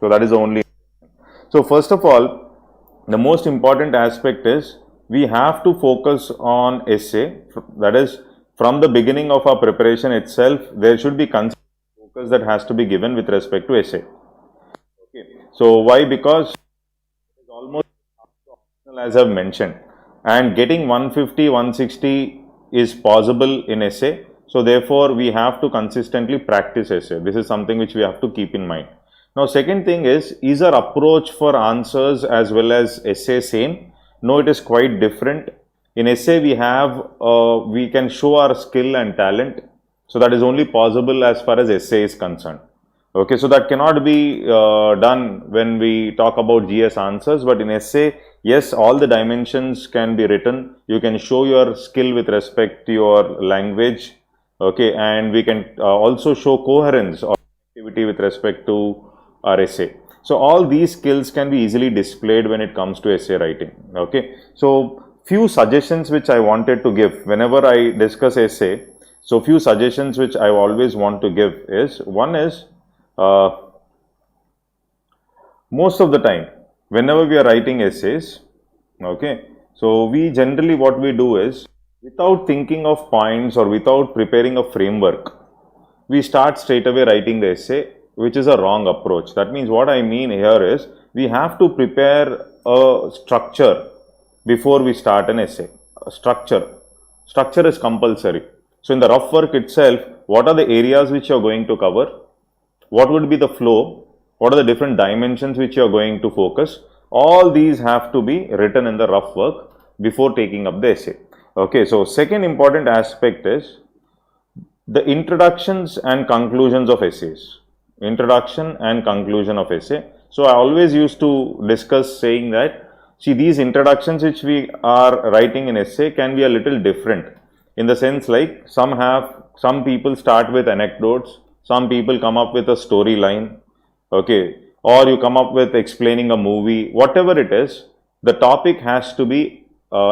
So that is the only. So first of all, the most important aspect is we have to focus on essay. That is, from the beginning of our preparation itself, there should be consistent focus that has to be given with respect to essay. Okay. So why? Because it is almost optional, as I've mentioned, and getting 150, 160 is possible in essay. So therefore, we have to consistently practice essay. This is something which we have to keep in mind. Now, second thing is our approach for answers as well as essay same? No, it is quite different. In essay, we can show our skill and talent. So that is only possible as far as essay is concerned. Okay, so that cannot be done when we talk about GS answers, but in essay, yes, all the dimensions can be written. You can show your skill with respect to your language. Okay, and we can also show coherence or activity with respect to our essay. So all these skills can be easily displayed when it comes to essay writing. Okay, so few suggestions which I wanted to give whenever I discuss essay. So few suggestions which I always want to give is, one is, most of the time whenever we are writing essays, okay, so we generally, what we do is, without thinking of points or without preparing a framework, we start straight away writing the essay, which is a wrong approach. That means, what I mean here is, we have to prepare a structure before we start an essay. Structure is compulsory. So in the rough work itself, what are the areas which you are going to cover? What would be the flow? What are the different dimensions which you are going to focus? All these have to be written in the rough work before taking up the essay. Okay, so second important aspect is the introductions and conclusions of essays. Introduction and conclusion of essay. So I always used to discuss saying that, see, these introductions which we are writing in essay can be a little different, in the sense like some people start with anecdotes, some people come up with a storyline, okay, or you come up with explaining a movie. Whatever it is, the topic has to be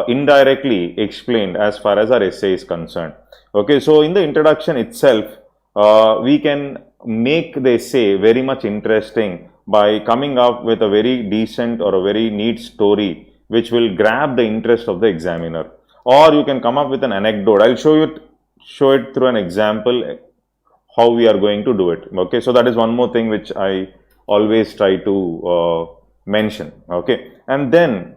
indirectly explained as far as our essay is concerned. Okay, so in the introduction itself, we can make the essay very much interesting by coming up with a very decent or a very neat story which will grab the interest of the examiner. Or you can come up with an anecdote. I'll show it through an example how we are going to do it. Okay, so that is one more thing which I always try to mention. Okay, and then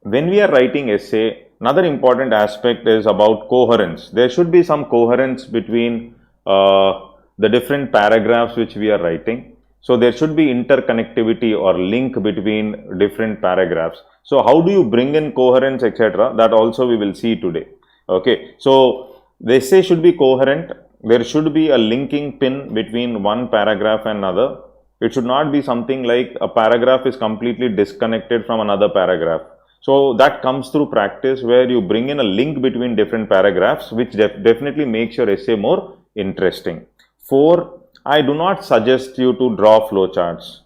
when we are writing essay, another important aspect is about coherence. There should be some coherence between the different paragraphs which we are writing. So there should be interconnectivity or link between different paragraphs. So how do you bring in coherence, etc.? That also we will see today. Okay, so the essay should be coherent. There should be a linking pin between one paragraph and another. It should not be something like a paragraph is completely disconnected from another paragraph. So that comes through practice, where you bring in a link between different paragraphs, which definitely makes your essay more interesting. 4, I do not suggest you to draw flowcharts.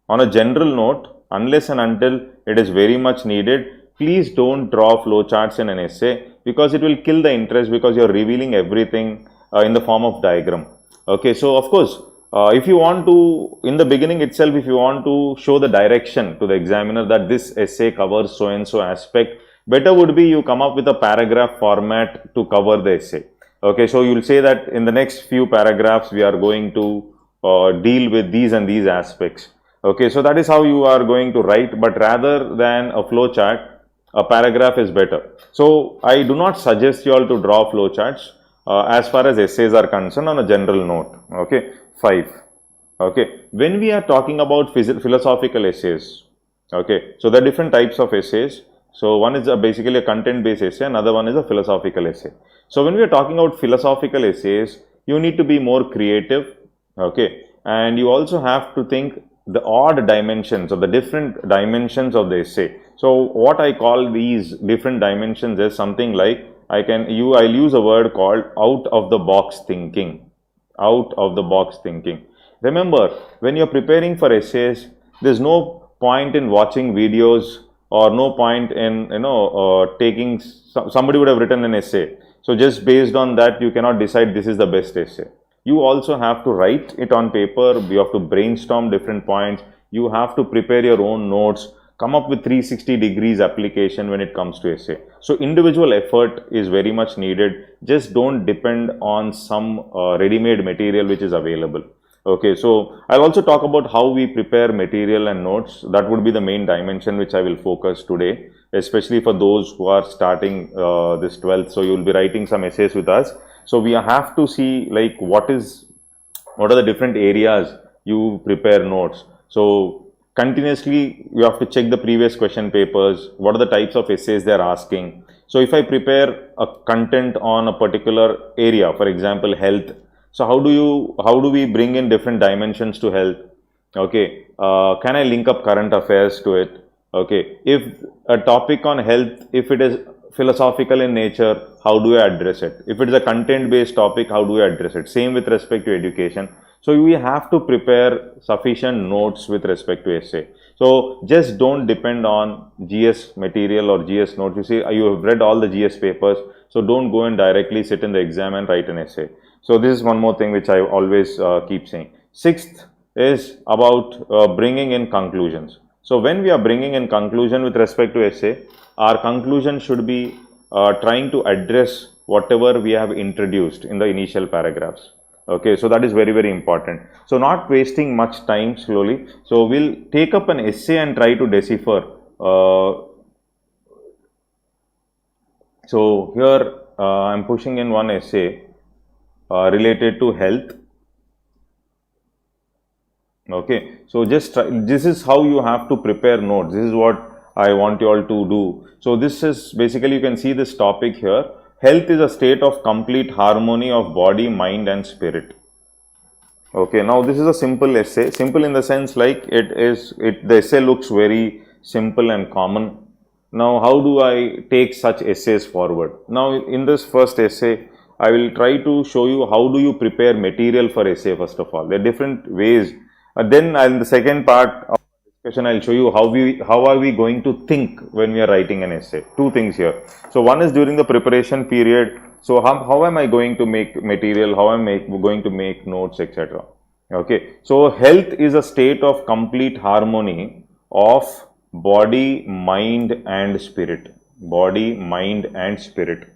On a general note, unless and until it is very much needed, please don't draw flowcharts in an essay, because it will kill the interest, because you are revealing everything in the form of diagram. Okay, so of course, if you want to, in the beginning itself, if you want to show the direction to the examiner that this essay covers so and so aspect, better would be you come up with a paragraph format to cover the essay. Okay, so you will say that in the next few paragraphs we are going to deal with these and these aspects. Okay, so that is how you are going to write, but rather than a flow chart, a paragraph is better. So I do not suggest you all to draw flow charts as far as essays are concerned on a general note. Okay, 5. Okay, when we are talking about philosophical essays, okay, so there are different types of essays. So one is basically a content-based essay, another one is a philosophical essay. So when we are talking about philosophical essays, you need to be more creative, okay, and you also have to think the odd dimensions or the different dimensions of the essay. So what I call these different dimensions is something like, I'll use a word called out of the box thinking. Out of the box thinking. Remember, when you're preparing for essays, there's no point in watching videos, or no point in somebody would have written an essay. So just based on that, you cannot decide this is the best essay. you also have to write it on paper, you have to brainstorm different points, you have to prepare your own notes, come up with 360 degrees application when it comes to essay. So individual effort is very much needed. Just don't depend on some ready-made material which is available. Okay, so I'll also talk about how we prepare material and notes. That would be the main dimension which I will focus today, especially for those who are starting this 12th. So you'll be writing some essays with us. So we have to see like what are the different areas you prepare notes. So continuously you have to check the previous question papers, what are the types of essays they are asking. So if I prepare a content on a particular area, for example health, so how do we bring in different dimensions to health? Okay, can I link up current affairs to it? Okay, if a topic on health, if it is philosophical in nature, how do I address it? If it is a content based topic, how do I address it? Same with respect to education. So we have to prepare sufficient notes with respect to essay. So just don't depend on GS material or GS notes. You see, you have read all the GS papers, so don't go and directly sit in the exam and write an essay. So this is one more thing which I always keep saying. Sixth is about bringing in conclusions. So when we are bringing in conclusion with respect to essay, our conclusion should be trying to address whatever we have introduced in the initial paragraphs. Okay, so that is very, very important. So not wasting much time slowly. So we'll take up an essay and try to decipher. So here I'm pushing in one essay related to health. Okay, so just try, this is how you have to prepare notes. This is what I want you all to do. So this is basically, you can see this topic here. Health is a state of complete harmony of body, mind and spirit. Okay, now this is a simple essay. Simple in the sense like the essay looks very simple and common. Now how do I take such essays forward? Now in this first essay, I will try to show you how do you prepare material for essay first of all. There are different ways. Then in the second part of the discussion, I'll show you how are we going to think when we are writing an essay. Two things here. So one is during the preparation period. So how am I going to make material? How am I going to make notes, etc. Okay. So health is a state of complete harmony of body, mind and spirit. Body, mind and spirit.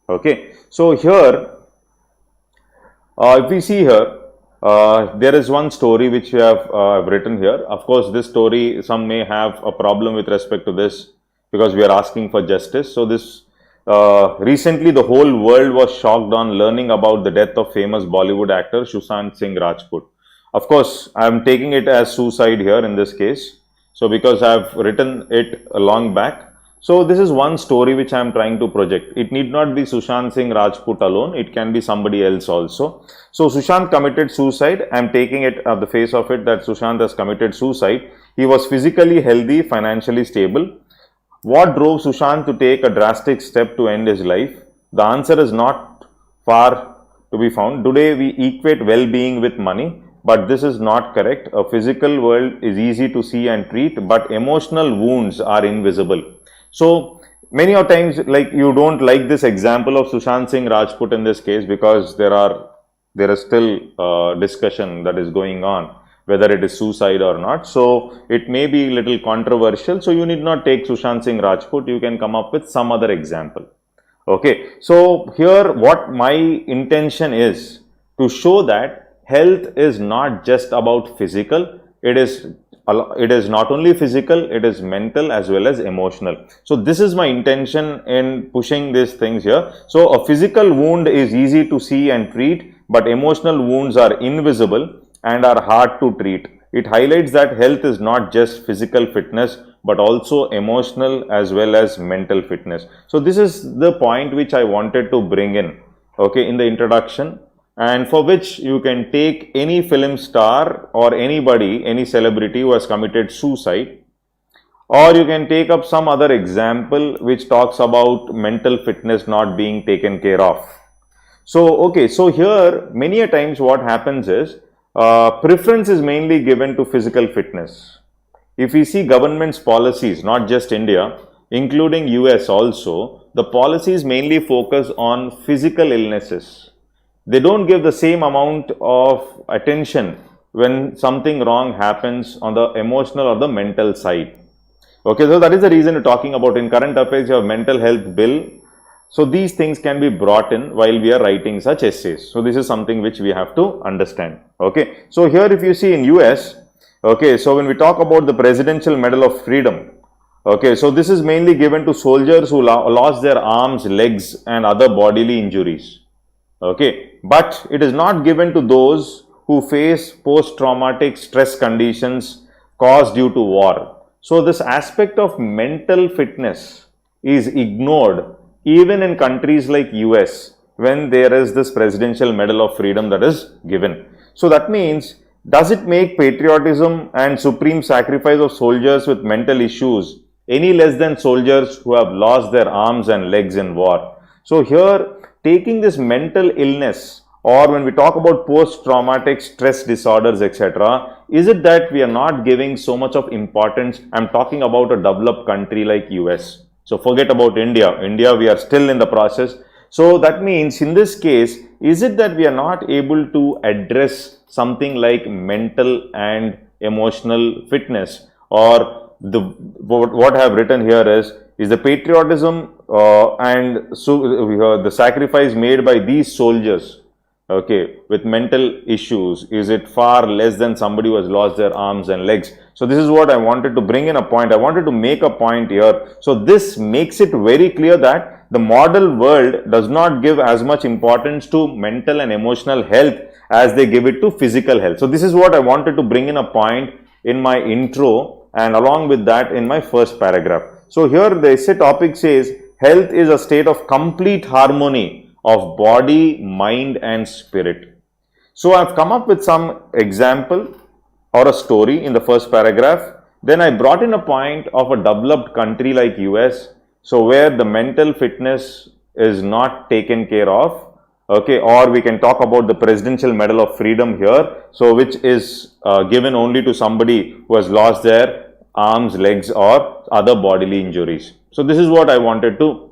Okay. So here, if we see here, there is one story which we have written here. Of course, this story, some may have a problem with respect to this because we are asking for justice. So this recently the whole world was shocked on learning about the death of famous Bollywood actor Sushant Singh Rajput. Of course, I am taking it as suicide here in this case. So because I have written it a long back. So this is one story which I am trying to project. It need not be Sushant Singh Rajput alone. It can be somebody else also. So Sushant committed suicide. I am taking it at the face of it that Sushant has committed suicide. He was physically healthy, financially stable. What drove Sushant to take a drastic step to end his life? The answer is not far to be found. Today we equate well-being with money, but this is not correct. A physical world is easy to see and treat, but emotional wounds are invisible. So many of times, like, you don't like this example of Sushant Singh Rajput in this case because there is still discussion that is going on whether it is suicide or not. So it may be a little controversial. So you need not take Sushant Singh Rajput. You can come up with some other example. Okay. So here what my intention is to show that health is not just about physical. It is not only physical, it is mental as well as emotional. So this is my intention in pushing these things here. So a physical wound is easy to see and treat, but emotional wounds are invisible and are hard to treat. It highlights that health is not just physical fitness, but also emotional as well as mental fitness. So this is the point which I wanted to bring in, okay, in the introduction, and for which you can take any film star or anybody, any celebrity who has committed suicide, or you can take up some other example which talks about mental fitness not being taken care of. So, okay, so here many a times what happens is, preference is mainly given to physical fitness. If we see government's policies, not just India, including US also, the policies mainly focus on physical illnesses. they don't give the same amount of attention when something wrong happens on the emotional or the mental side. Okay, so that is the reason we're talking about in current affairs, you have mental health bill. So these things can be brought in while we are writing such essays. So this is something which we have to understand. Okay, so here if you see in US, okay, so when we talk about the Presidential Medal of Freedom, okay, so this is mainly given to soldiers who lost their arms, legs and other bodily injuries. Okay, but it is not given to those who face post-traumatic stress conditions caused due to war. So this aspect of mental fitness is ignored even in countries like US when there is this Presidential Medal of Freedom that is given. So that means, does it make patriotism and supreme sacrifice of soldiers with mental issues any less than soldiers who have lost their arms and legs in war? So here, taking this mental illness, or when we talk about post-traumatic stress disorders, etc., is it that we are not giving so much of importance? I'm talking about a developed country like US. So forget about India. India, we are still in the process. So that means in this case, is it that we are not able to address something like mental and emotional fitness? Or what I have written here is the patriotism the sacrifice made by these soldiers, okay, with mental issues, is it far less than somebody who has lost their arms and legs? So this is what I wanted to bring in a point. I wanted to make a point here. So this makes it very clear that the model world does not give as much importance to mental and emotional health as they give it to physical health. So this is what I wanted to bring in a point in my intro, and along with that in my first paragraph. So here the essay topic says, health is a state of complete harmony of body, mind and spirit. So I've come up with some example or a story in the first paragraph. Then I brought in a point of a developed country like US, so where the mental fitness is not taken care of, okay, or we can talk about the Presidential Medal of Freedom here, so which is given only to somebody who has lost their arms, legs or other bodily injuries. So this is what I wanted to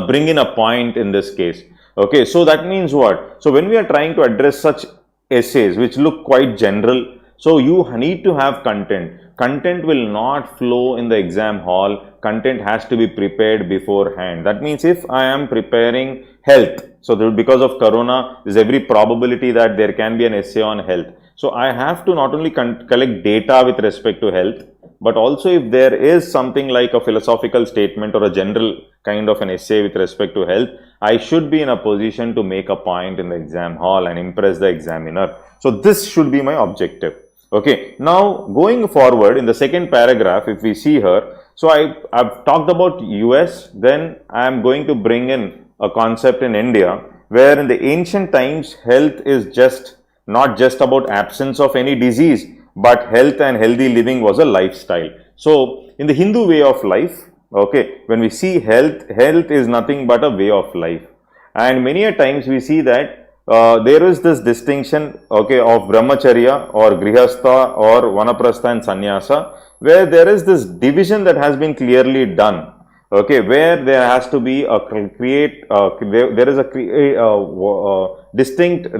bring in a point in this case. Okay, so that means what? So when we are trying to address such essays which look quite general, so you need to have content. Content will not flow in the exam hall. Content has to be prepared beforehand. That means if I am preparing health, so because of corona, there's every probability that there can be an essay on health. So I have to not only collect data with respect to health, but also if there is something like a philosophical statement or a general kind of an essay with respect to health, I should be in a position to make a point in the exam hall and impress the examiner. So this should be my objective. Okay, now going forward in the second paragraph, if we see here, so I've talked about US, then I am going to bring in a concept in India, where in the ancient times, health is not just about absence of any disease, but health and healthy living was a lifestyle. So in the Hindu way of life, okay, when we see health is nothing but a way of life. And many a times we see that there is this distinction, okay, of brahmacharya or grihastha or vanaprastha and sannyasa, where there is this division that has been clearly done, okay, where there has to be a distinct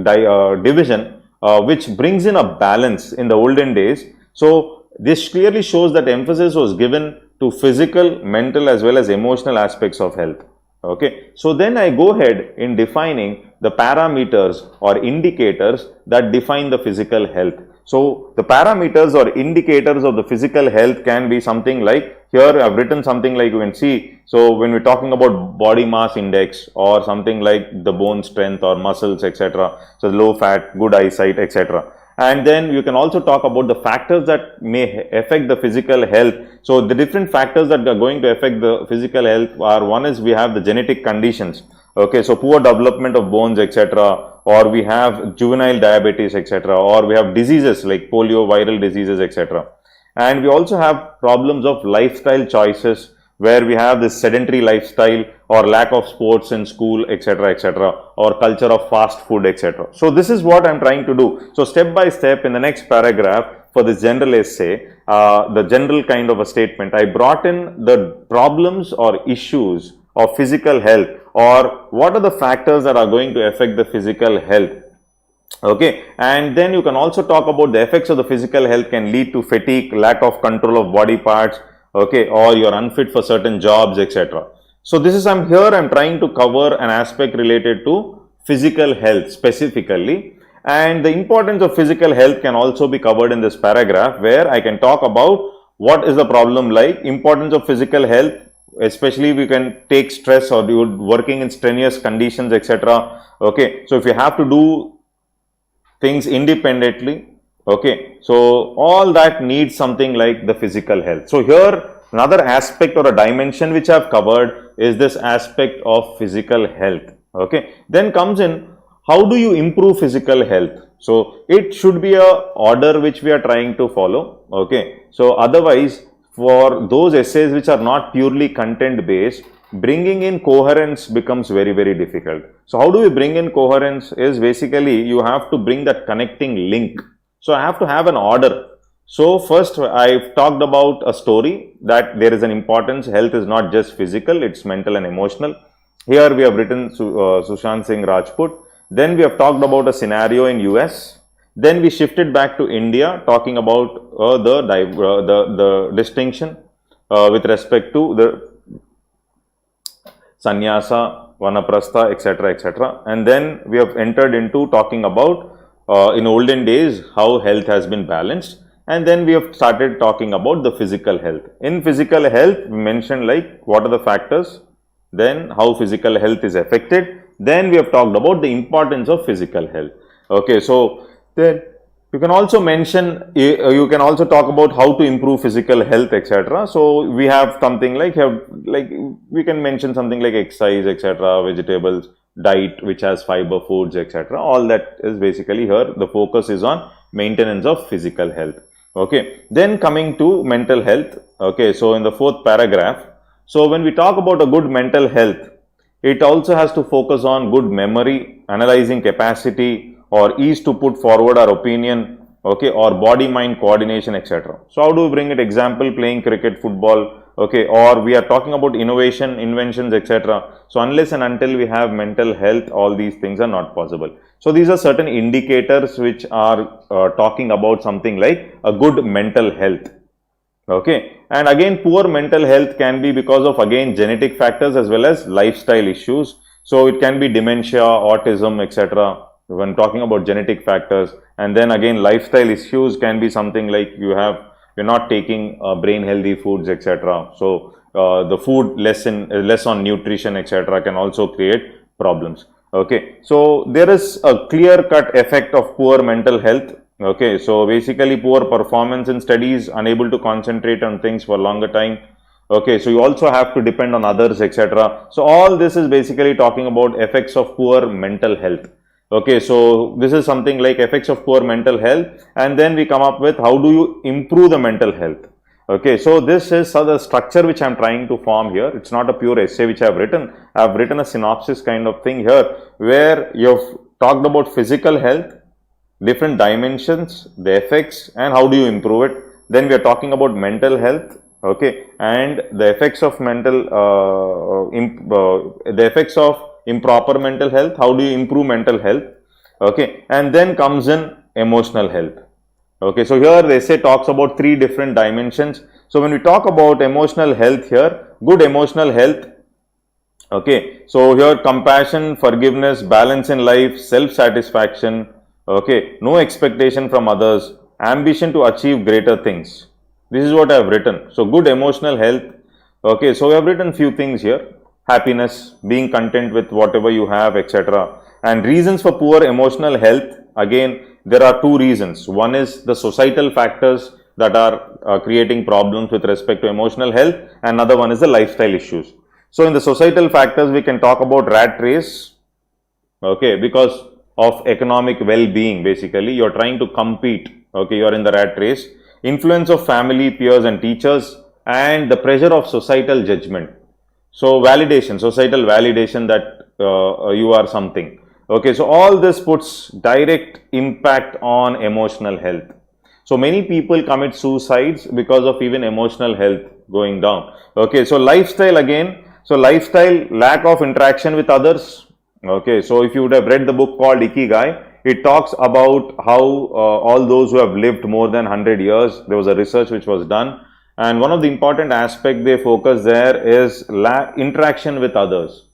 division which brings in a balance in the olden days. So this clearly shows that emphasis was given to physical, mental as well as emotional aspects of health. Okay, so then I go ahead in defining the parameters or indicators that define the physical health. So the parameters or indicators of the physical health can be something like, here I have written something like, you can see, so when we're talking about body mass index or something like the bone strength or muscles, etc. So low fat, good eyesight, etc. And then you can also talk about the factors that may affect the physical health. So the different factors that are going to affect the physical health are, one is we have the genetic conditions. Okay, so poor development of bones, etc. Or we have juvenile diabetes, etc. Or we have diseases like polio, viral diseases, etc. And we also have problems of lifestyle choices, where we have this sedentary lifestyle or lack of sports in school, etc., etc., or culture of fast food, etc. So this is what I'm trying to do. So step by step in the next paragraph for this general essay, the general kind of a statement, I brought in the problems or issues of physical health or what are the factors that are going to affect the physical health. Okay, and then you can also talk about the effects of the physical health can lead to fatigue, lack of control of body parts, okay, or you're unfit for certain jobs, etc. So this is I'm trying to cover an aspect related to physical health specifically, and the importance of physical health can also be covered in this paragraph, where I can talk about what is the problem like, importance of physical health, especially if you can take stress or you're working in strenuous conditions, etc. Okay, so if you have to do things independently, okay, so all that needs something like the physical health. So here another aspect or a dimension which I've covered is this aspect of physical health. Okay, then comes in how do you improve physical health. So it should be a order which we are trying to follow. Okay, so otherwise for those essays which are not purely content based, bringing in coherence becomes very difficult. So how do we bring in coherence is basically you have to bring that connecting link. So I have to have an order. So first I've talked about a story that there is an importance. Health is not just physical, it's mental and emotional. Here we have written Sushant Singh Rajput. Then we have talked about a scenario in US. Then we shifted back to India, talking about the distinction with respect to the sannyasa, vanaprastha, etc. And then we have entered into talking about in olden days how health has been balanced. And then we have started talking about the physical health. In physical health, we mentioned like what are the factors, then how physical health is affected. Then we have talked about the importance of physical health. Okay, so then you can also mention, you can also talk about how to improve physical health, etc. So we have something like we can mention something like exercise, etc., vegetables, diet which has fiber foods, etc. All that is basically here. The focus is on maintenance of physical health. Okay, then coming to mental health. Okay, so in the fourth paragraph, so when we talk about a good mental health, it also has to focus on good memory, analyzing capacity, or ease to put forward our opinion, okay, or body-mind coordination, etc. So how do we bring it? Example, playing cricket, football, okay, or we are talking about innovation, inventions, etc. So unless and until we have mental health, all these things are not possible. So these are certain indicators which are talking about something like a good mental health. Okay, and again poor mental health can be because of again genetic factors as well as lifestyle issues. So it can be dementia, autism, etc. when talking about genetic factors. And then again lifestyle issues can be something like you're not taking brain healthy foods, etc. So the food less on nutrition, etc. can also create problems. Okay, so there is a clear cut effect of poor mental health. Okay, so basically poor performance in studies, unable to concentrate on things for longer time. Okay, so you also have to depend on others, etc. So all this is basically talking about effects of poor mental health. Okay, so this is something like effects of poor mental health, and then we come up with how do you improve the mental health. Okay, so this is the structure which I am trying to form here. It's not a pure essay which I have written. I have written a synopsis kind of thing here, where you have talked about physical health, different dimensions, the effects, and how do you improve it. Then we are talking about mental health, okay, and the effects of the effects of improper mental health, how do you improve mental health, okay, and then comes in emotional health. Okay, so here the essay talks about three different dimensions. So when we talk about emotional health here, good emotional health, okay, so here compassion, forgiveness, balance in life, self-satisfaction, okay, no expectation from others, ambition to achieve greater things. This is what I have written. So good emotional health. Okay, so I have written few things here. Happiness, being content with whatever you have, etc. And reasons for poor emotional health. Again, there are two reasons. One is the societal factors that are creating problems with respect to emotional health. And another one is the lifestyle issues. So in the societal factors, we can talk about rat race. Okay, because of economic well-being, basically you're trying to compete. Okay, you're in the rat race. Influence of family, peers and teachers, and the pressure of societal judgment. So validation, societal validation that you are something. Okay, so all this puts direct impact on emotional health. So many people commit suicides because of even emotional health going down. Okay, so lifestyle again, So lifestyle, lack of interaction with others. Okay, so if you would have read the book called Ikigai, it talks about how all those who have lived more than 100 years, there was a research which was done, and one of the important aspect they focus there is interaction with others.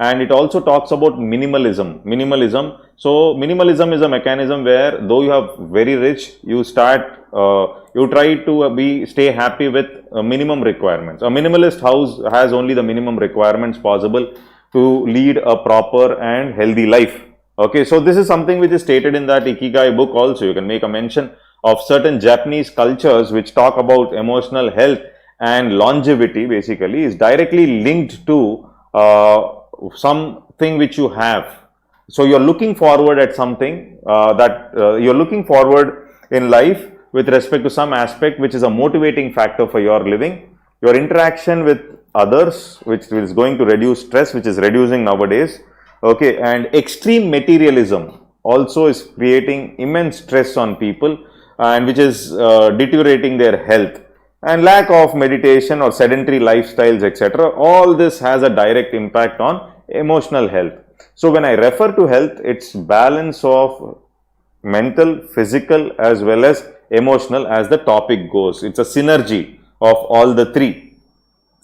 And it also talks about minimalism. So minimalism is a mechanism where though you have very rich, you try to stay happy with minimum requirements. A minimalist house has only the minimum requirements possible to lead a proper and healthy life. Okay, so this is something which is stated in that Ikigai book also. You can make a mention of certain Japanese cultures which talk about emotional health and longevity basically is directly linked to something which you have. So you're looking forward at something you're looking forward in life with respect to some aspect which is a motivating factor for your living. Your interaction with others, which is going to reduce stress, which is reducing nowadays. Okay, and extreme materialism also is creating immense stress on people and which is deteriorating their health. And lack of meditation or sedentary lifestyles, etc. All this has a direct impact on emotional health. So when I refer to health, it's balance of mental, physical as well as emotional as the topic goes. It's a synergy of all the three.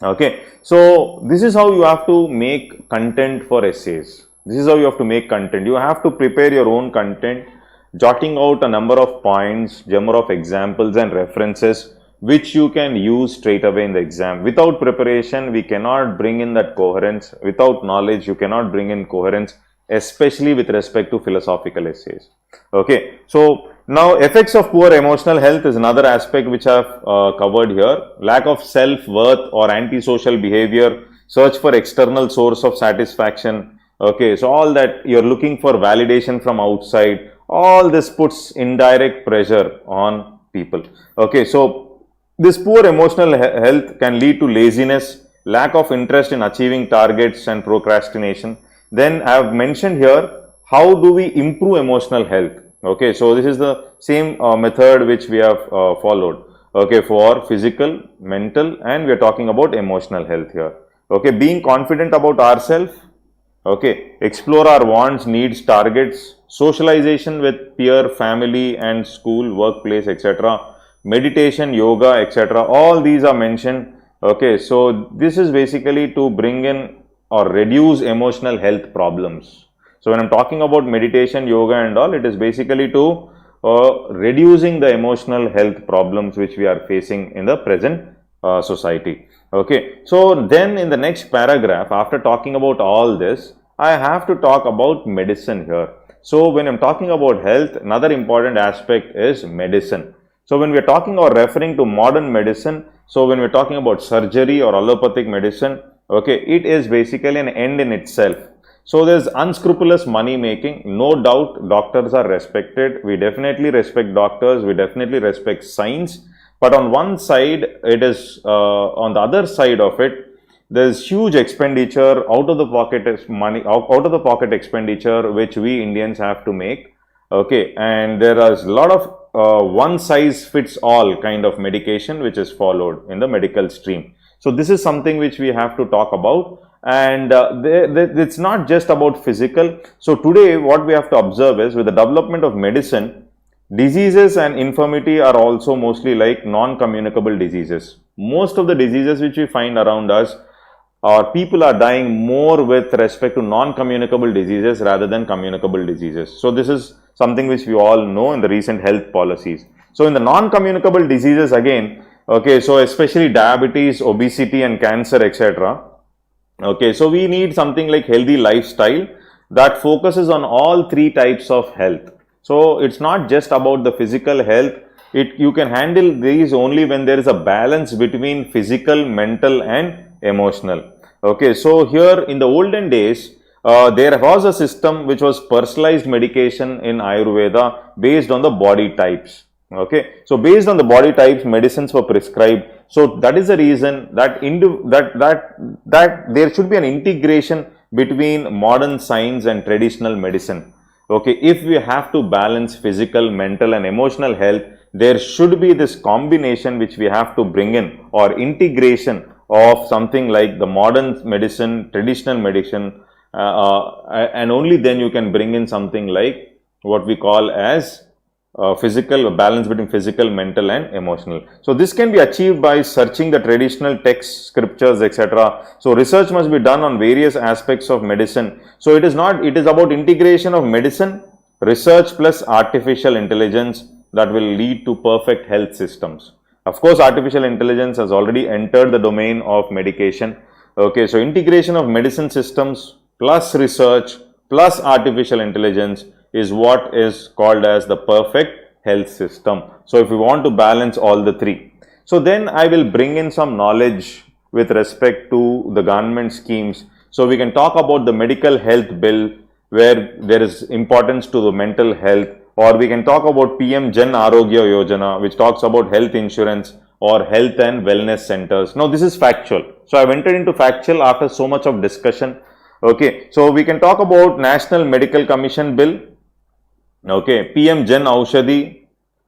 Okay, so this is how you have to make content for essays. This is how you have to make content. You have to prepare your own content, jotting out a number of points, number of examples and references which you can use straight away in the exam. Without preparation, we cannot bring in that coherence. Without knowledge, you cannot bring in coherence, especially with respect to philosophical essays. Okay, so now effects of poor emotional health is another aspect which I have covered here. Lack of self-worth or antisocial behavior, search for external source of satisfaction. Okay, so all that you're looking for validation from outside, all this puts indirect pressure on people. Okay, so this poor emotional health can lead to laziness, lack of interest in achieving targets and procrastination. Then I have mentioned here, how do we improve emotional health? Okay, so this is the same method which we have followed. Okay, for physical, mental, and we are talking about emotional health here. Okay, being confident about ourselves. Okay, explore our wants, needs, targets, socialization with peer, family and school, workplace, etc. Meditation, yoga, etc. All these are mentioned. Okay, so this is basically to bring in or reduce emotional health problems. So when I'm talking about meditation, yoga and all, it is basically to reducing the emotional health problems which we are facing in the present society. Okay, so then in the next paragraph, after talking about all this, I have to talk about medicine here. So when I'm talking about health, another important aspect is medicine. So when we are talking or referring to modern medicine, so when we're talking about surgery or allopathic medicine, okay, it is basically an end in itself. So there's unscrupulous money making. No doubt doctors are respected. We definitely respect doctors. We definitely respect science. But on one side, it is on the other side of it, there's huge expenditure out of the pocket money, out of the pocket expenditure which we Indians have to make. Okay, and there is a lot of one size fits all kind of medication which is followed in the medical stream. So this is something which we have to talk about, and it's not just about physical. So today what we have to observe is, with the development of medicine, diseases and infirmity are also mostly like non-communicable diseases. Most of the diseases which we find around us, people are dying more with respect to non-communicable diseases rather than communicable diseases. So this is something which we all know in the recent health policies. So in the non-communicable diseases again, okay, so especially diabetes, obesity and cancer, etc. Okay, so we need something like healthy lifestyle that focuses on all three types of health. So it's not just about the physical health. You can handle these only when there is a balance between physical, mental and emotional. Okay, so here in the olden days, there was a system which was personalized medication in Ayurveda based on the body types. Okay, so based on the body types, medicines were prescribed. So that is the reason that there should be an integration between modern science and traditional medicine. Okay, if we have to balance physical, mental and emotional health, there should be this combination which we have to bring in, or integration of something like the modern medicine, traditional medicine, and only then you can bring in something like what we call as physical, a balance between physical, mental and emotional. So this can be achieved by searching the traditional texts, scriptures, etc. So research must be done on various aspects of medicine. So it is about integration of medicine, research plus artificial intelligence that will lead to perfect health systems. Of course, artificial intelligence has already entered the domain of medication. Okay, so integration of medicine systems plus research plus artificial intelligence is what is called as the perfect health system. So if we want to balance all the three, so then I will bring in some knowledge with respect to the government schemes. So we can talk about the medical health bill where there is importance to the mental health, or we can talk about PM Jan Arogya Yojana, which talks about health insurance or health and wellness centers. Now this is factual. So I've entered into factual after so much of discussion. Okay, so we can talk about National Medical Commission Bill, okay, PM Jan Aushadhi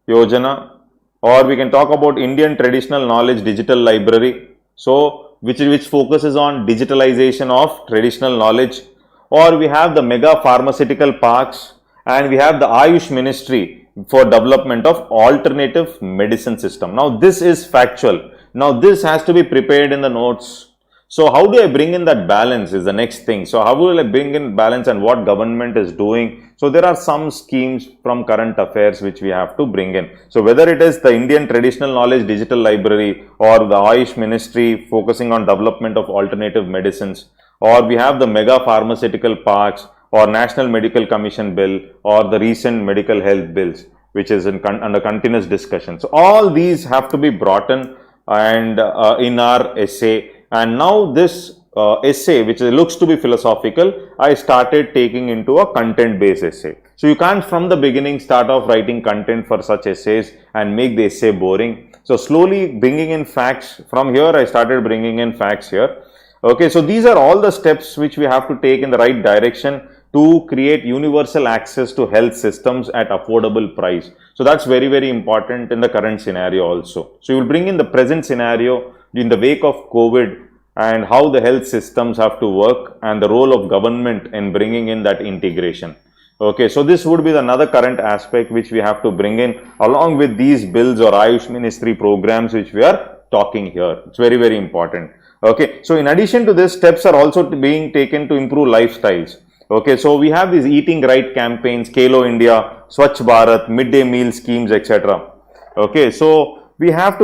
Yojana, or we can talk about Indian Traditional Knowledge Digital Library, so which focuses on digitalization of traditional knowledge, or we have the mega pharmaceutical parks, and we have the Ayush Ministry for development of alternative medicine system. Now this is factual. Now this has to be prepared in the notes. So how do I bring in that balance is the next thing. So how will I bring in balance and what government is doing? So there are some schemes from current affairs which we have to bring in. So whether it is the Indian Traditional Knowledge Digital Library or the Ayush Ministry focusing on development of alternative medicines, or we have the mega pharmaceutical parks or National Medical Commission Bill or the recent medical health bills which is under continuous discussion. So all these have to be brought in and in our essay. And now this essay, which looks to be philosophical, I started taking into a content-based essay. So you can't from the beginning start off writing content for such essays and make the essay boring. So slowly bringing in facts. From here, I started bringing in facts here. Okay, so these are all the steps which we have to take in the right direction to create universal access to health systems at affordable price. So that's very, very important in the current scenario also. So you will bring in the present scenario in the wake of COVID and how the health systems have to work and the role of government in bringing in that integration. Okay, so this would be another current aspect which we have to bring in along with these bills or Ayush Ministry programs which we are talking here. It's very, very important. Okay, so in addition to this, steps are also being taken to improve lifestyles. Okay, so we have these eating right campaigns, Khelo India, Swachh Bharat, midday meal schemes, etc. Okay, so we have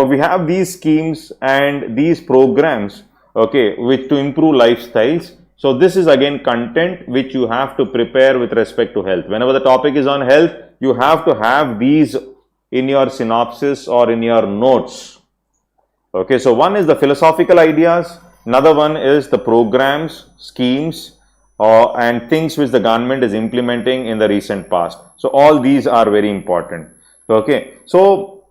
we have these schemes and these programs, okay, which to improve lifestyles. So this is again content which you have to prepare with respect to health. Whenever the topic is on health, you have to have these in your synopsis or in your notes. Okay, so one is the philosophical ideas, another one is the programs, schemes, and things which the government is implementing in the recent past. So all these are very important. Okay, so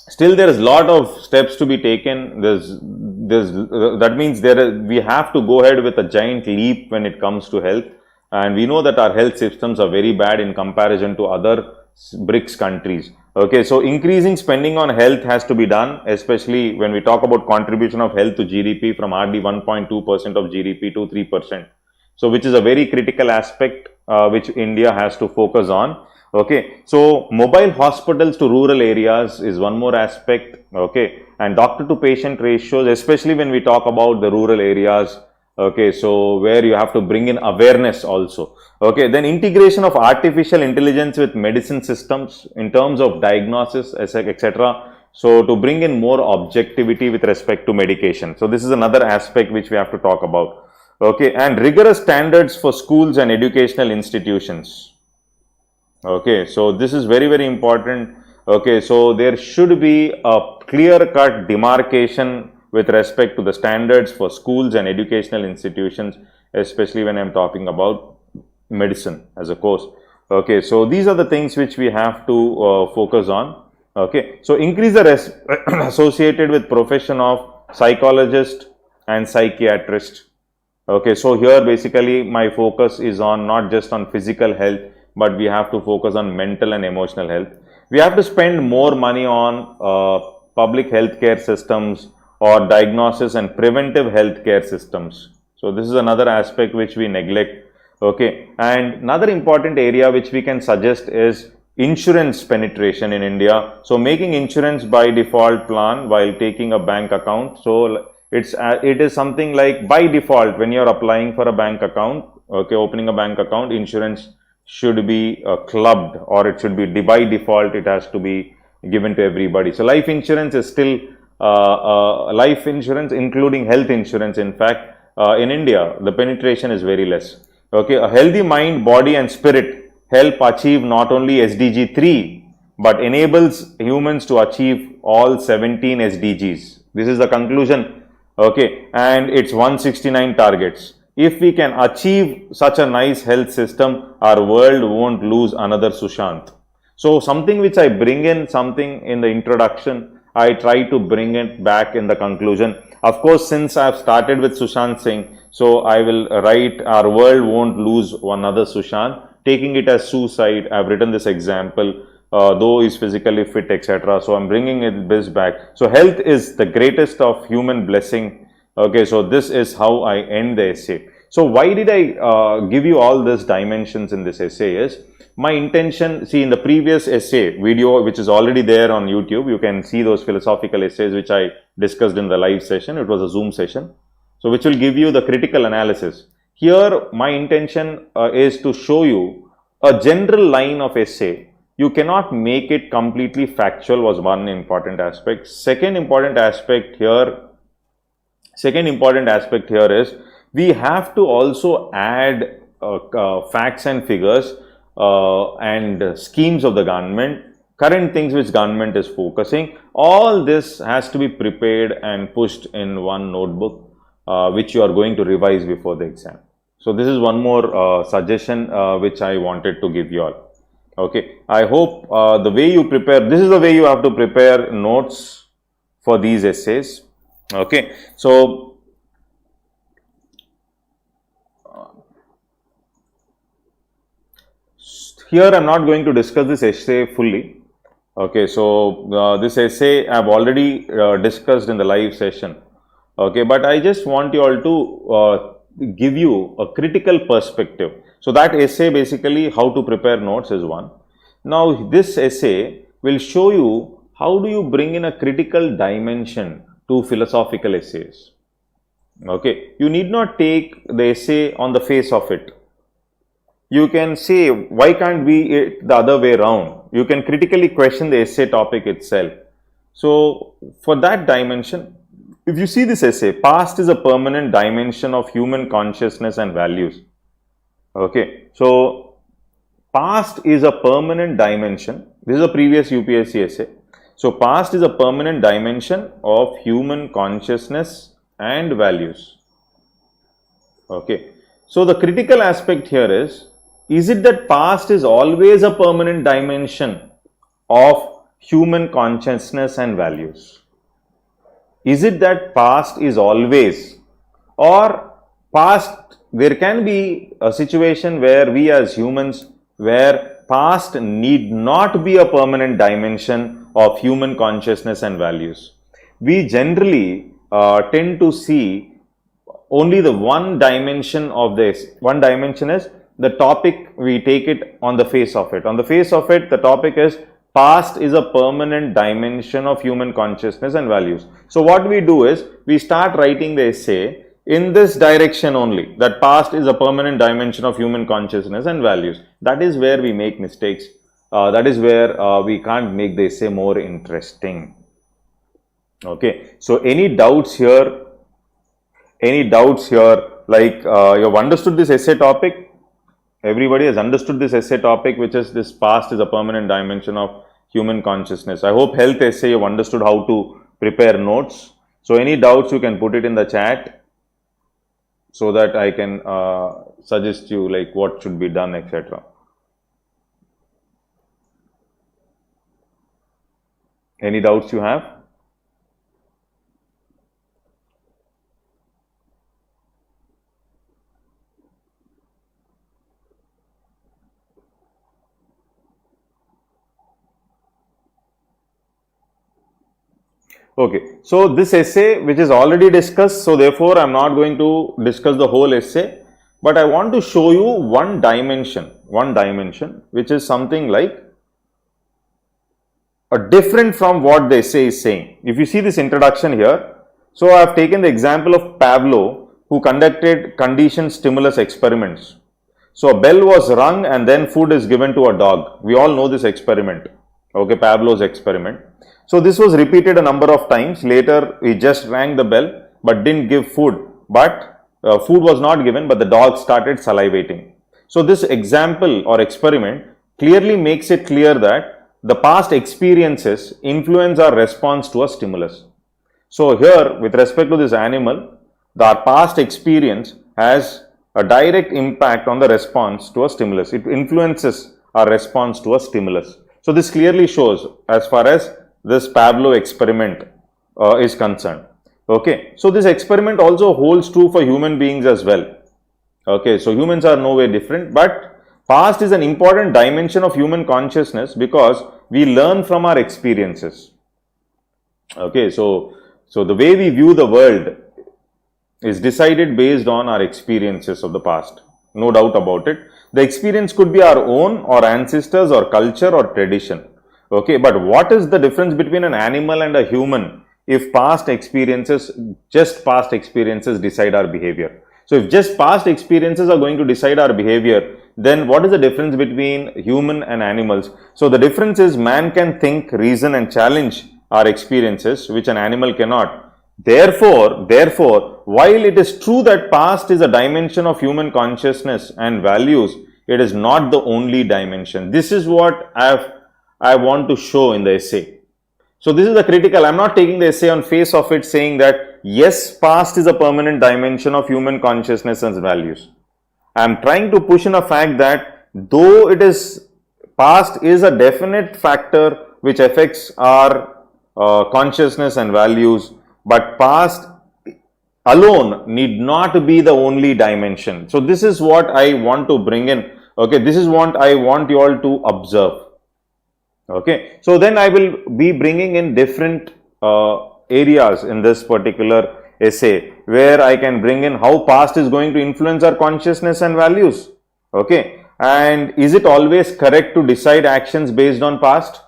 still there is a lot of steps to be taken. That means we have to go ahead with a giant leap when it comes to health, and we know that our health systems are very bad in comparison to other BRICS countries. Okay, so increasing spending on health has to be done, especially when we talk about contribution of health to GDP from hardly 1.2% of GDP to 3%. So which is a very critical aspect which India has to focus on. Okay, so mobile hospitals to rural areas is one more aspect. Okay, and doctor to patient ratios, especially when we talk about the rural areas. Okay, so where you have to bring in awareness also. Okay, then integration of artificial intelligence with medicine systems in terms of diagnosis, etc. So to bring in more objectivity with respect to medication. So this is another aspect which we have to talk about. Okay, and rigorous standards for schools and educational institutions. Okay, so this is very, very important. Okay, so there should be a clear-cut demarcation with respect to the standards for schools and educational institutions, especially when I'm talking about medicine as a course. Okay, so these are the things which we have to focus on. Okay, so increase the associated with profession of psychologist and psychiatrist. Okay, so here basically my focus is on not just on physical health, but we have to focus on mental and emotional health. We have to spend more money on public healthcare systems or diagnosis and preventive healthcare systems. So this is another aspect which we neglect. Okay, and another important area which we can suggest is insurance penetration in India. So making insurance by default plan while taking a bank account. So it is something like by default when you are applying for a bank account, okay, opening a bank account, insurance should be clubbed, or it should be by default, it has to be given to everybody. So life insurance is still life insurance, including health insurance. In fact, in India, the penetration is very less. Okay, a healthy mind, body, and spirit help achieve not only SDG 3 but enables humans to achieve all 17 SDGs. This is the conclusion. Okay, and it's 169 targets. If we can achieve such a nice health system, our world won't lose another Sushant. So something which I bring in, something in the introduction, I try to bring it back in the conclusion. Of course, since I have started with Sushant Singh, so I will write our world won't lose one other Sushant, taking it as suicide. I have written this example, though is physically fit, etc. So I'm bringing this back. So health is the greatest of human blessing. Okay, so this is how I end the essay. So why did I give you all these dimensions in this essay is, my intention, see in the previous essay video, which is already there on YouTube, you can see those philosophical essays which I discussed in the live session. It was a Zoom session. So which will give you the critical analysis. Here, my intention is to show you a general line of essay. You cannot make it completely factual was one important aspect. Second important aspect here is we have to also add facts and figures and schemes of the government, current things which government is focusing. All this has to be prepared and pushed in one notebook which you are going to revise before the exam. So this is one more suggestion which I wanted to give you all. Okay, I hope the way you prepare, this is the way you have to prepare notes for these essays. Okay, so here I am not going to discuss this essay fully. Okay, so this essay I have already discussed in the live session. Okay, but I just want you all to give you a critical perspective. So that essay, basically how to prepare notes, is one. Now this essay will show you how do you bring in a critical dimension to philosophical essays. Okay, you need not take the essay on the face of it. You can say, why can't we it the other way around? You can critically question the essay topic itself. So for that dimension, if you see this essay, past is a permanent dimension of human consciousness and values. Okay, so past is a permanent dimension. This is a previous UPSC essay. So past is a permanent dimension of human consciousness and values. Okay, so the critical aspect here is it that past is always a permanent dimension of human consciousness and values? Is it that past is always, or past, there can be a situation where we as humans, where past need not be a permanent dimension of human consciousness and values. We generally tend to see only the one dimension of this. One dimension is the topic, we take it on the face of it. On the face of it, the topic is past is a permanent dimension of human consciousness and values. So what we do is, we start writing the essay in this direction only, that past is a permanent dimension of human consciousness and values. That is where we make mistakes. That is where we can't make the essay more interesting. Okay, so any doubts here? Like you have understood this essay topic? Everybody has understood this essay topic, which is this past is a permanent dimension of human consciousness. I hope health essay you have understood how to prepare notes. So any doubts you can put it in the chat so that I can suggest you like what should be done, etc. Any doubts you have? Okay, so this essay which is already discussed, so therefore I am not going to discuss the whole essay, but I want to show you one dimension which is something like different from what the essay is saying. If you see this introduction here, so I have taken the example of Pavlov, who conducted conditioned stimulus experiments. So a bell was rung and then food is given to a dog. We all know this experiment, okay, Pavlov's experiment. So this was repeated a number of times. Later he just rang the bell but didn't give food, but food was not given, but the dog started salivating. So this example or experiment clearly makes it clear that the past experiences influence our response to a stimulus. So here, with respect to this animal, our past experience has a direct impact on the response to a stimulus. It influences our response to a stimulus. So this clearly shows as far as this Pavlov experiment is concerned. Okay, so this experiment also holds true for human beings as well. Okay, so humans are no way different, but past is an important dimension of human consciousness because we learn from our experiences. Okay, so the way we view the world is decided based on our experiences of the past. No doubt about it. The experience could be our own or ancestors or culture or tradition. Okay, but what is the difference between an animal and a human if just past experiences decide our behavior? So if just past experiences are going to decide our behavior, then what is the difference between human and animals? So the difference is man can think, reason and challenge our experiences, which an animal cannot. Therefore, while it is true that past is a dimension of human consciousness and values, it is not the only dimension. This is what I want to show in the essay. So this is the critical. I am not taking the essay on face of it saying that yes, past is a permanent dimension of human consciousness and values. I am trying to push in a fact that though past is a definite factor which affects our consciousness and values, but past alone need not be the only dimension. So this is what I want to bring in. Okay, this is what I want you all to observe. Okay, so then I will be bringing in different areas in this particular essay where I can bring in how past is going to influence our consciousness and values. Okay, and is it always correct to decide actions based on past?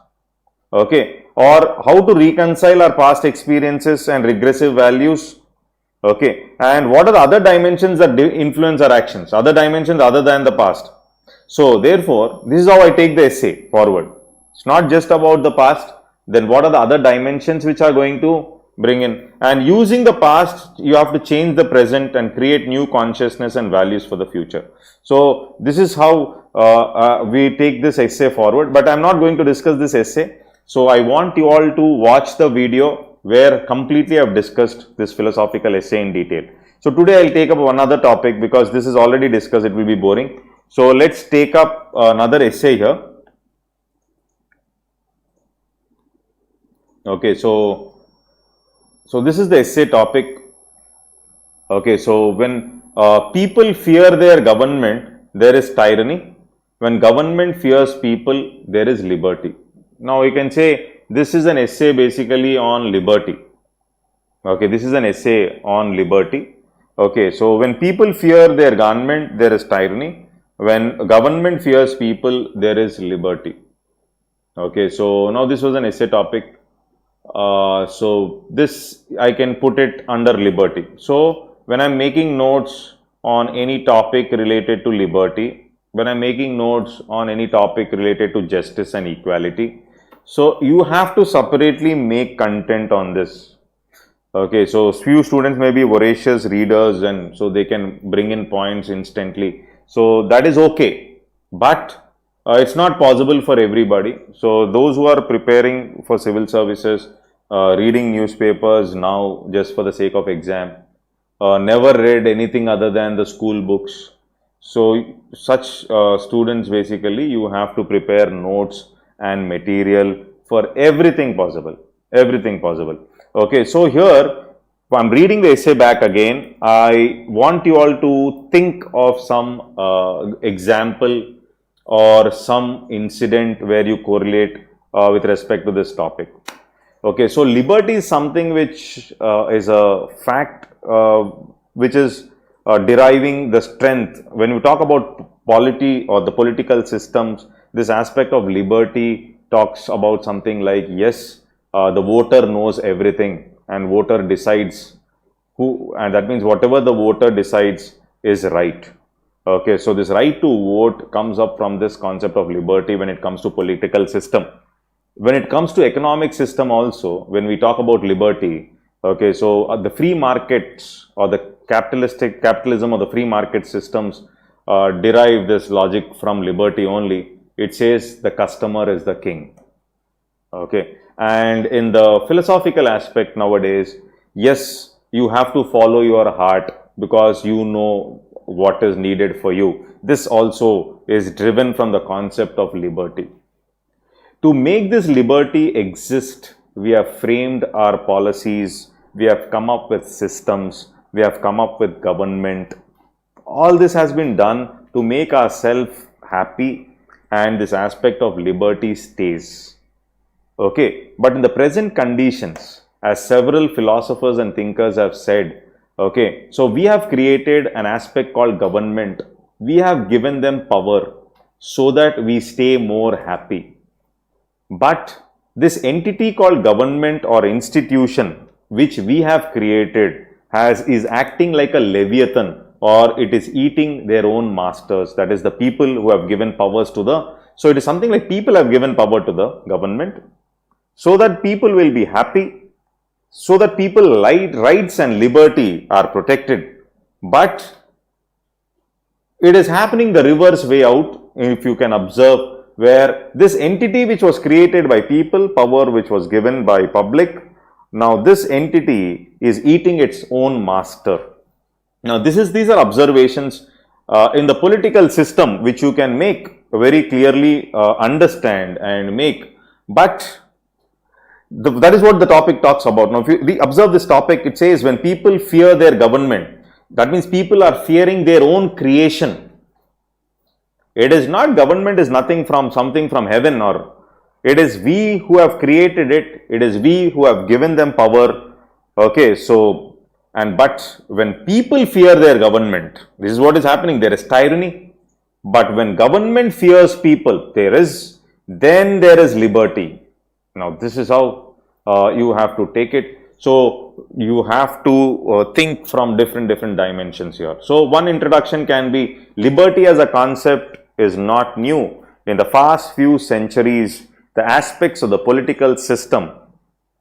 Okay, or how to reconcile our past experiences and regressive values. Okay, and what are the other dimensions that influence our actions, other dimensions other than the past? So therefore, this is how I take the essay forward. It's not just about the past, then what are the other dimensions which are going to bring in? And using the past, you have to change the present and create new consciousness and values for the future. So this is how we take this essay forward, but I'm not going to discuss this essay. So I want you all to watch the video where completely I've discussed this philosophical essay in detail. So today I'll take up another topic because this is already discussed, it will be boring. So let's take up another essay here. Okay, so this is the essay topic. Okay, so when people fear their government, there is tyranny. When government fears people, there is liberty. Now you can say this is an essay basically on liberty. Okay, this is an essay on liberty. Okay, so when people fear their government, there is tyranny. When government fears people, there is liberty. Okay, so now this was an essay topic. So this I can put it under liberty. So when I'm making notes on any topic related to liberty, when I'm making notes on any topic related to justice and equality, so you have to separately make content on this. Okay, so few students may be voracious readers and so they can bring in points instantly. So that is okay, but it's not possible for everybody. So those who are preparing for civil services, reading newspapers now just for the sake of exam, never read anything other than the school books. So such students, basically you have to prepare notes and material for everything possible. Okay, so here I'm reading the essay back again. I want you all to think of some example or some incident where you correlate with respect to this topic. Okay, so liberty is something which is a fact which is deriving the strength. When we talk about polity or the political systems, this aspect of liberty talks about something like, yes, the voter knows everything and voter decides who, and that means whatever the voter decides is right. Okay, so this right to vote comes up from this concept of liberty when it comes to political system. When it comes to economic system also, when we talk about liberty, okay, so the free markets or the capitalism or the free market systems derive this logic from liberty only. It says the customer is the king. Okay, and in the philosophical aspect nowadays, yes, you have to follow your heart because you know what is needed for you. This also is driven from the concept of liberty. To make this liberty exist, we have framed our policies, we have come up with systems, we have come up with government. All this has been done to make ourselves happy, and this aspect of liberty stays. Okay, but in the present conditions, as several philosophers and thinkers have said, okay, so we have created an aspect called government. We have given them power so that we stay more happy. But this entity called government or institution which we have created is acting like a leviathan, or it is eating their own masters. That is the people who have given powers to the, so it is something like people have given power to the government so that people will be happy, so that people rights and liberty are protected. But it is happening the reverse way out, if you can observe, where this entity which was created by people, power which was given by public, now this entity is eating its own master. Now these are observations in the political system which you can make very clearly understand and make, but that is what the topic talks about. Now if we observe this topic, it says when people fear their government, that means people are fearing their own creation. It is not government is something from heaven, or it is we who have created it. It is we who have given them power. Okay, so, but when people fear their government, this is what is happening. There is tyranny. But when government fears people, then there is liberty. Now, this is how you have to take it. So, you have to think from different dimensions here. So, one introduction can be liberty as a concept is not new. In the past few centuries, the aspects of the political system,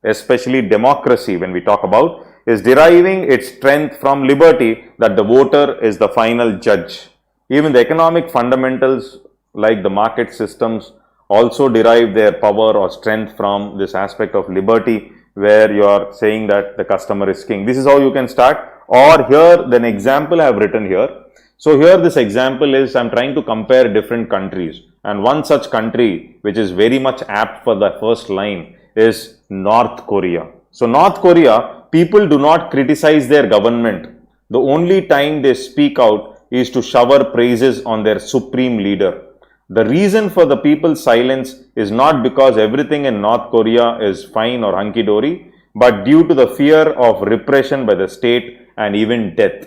especially democracy, when we talk about, is deriving its strength from liberty, that the voter is the final judge. Even the economic fundamentals like the market systems also derive their power or strength from this aspect of liberty, where you are saying that the customer is king. This is how you can start. Or here, an example I have written here. So here this example is, I am trying to compare different countries, and one such country which is very much apt for the first line is North Korea. So North Korea, people do not criticize their government. The only time they speak out is to shower praises on their supreme leader. The reason for the people's silence is not because everything in North Korea is fine or hunky-dory, but due to the fear of repression by the state and even death.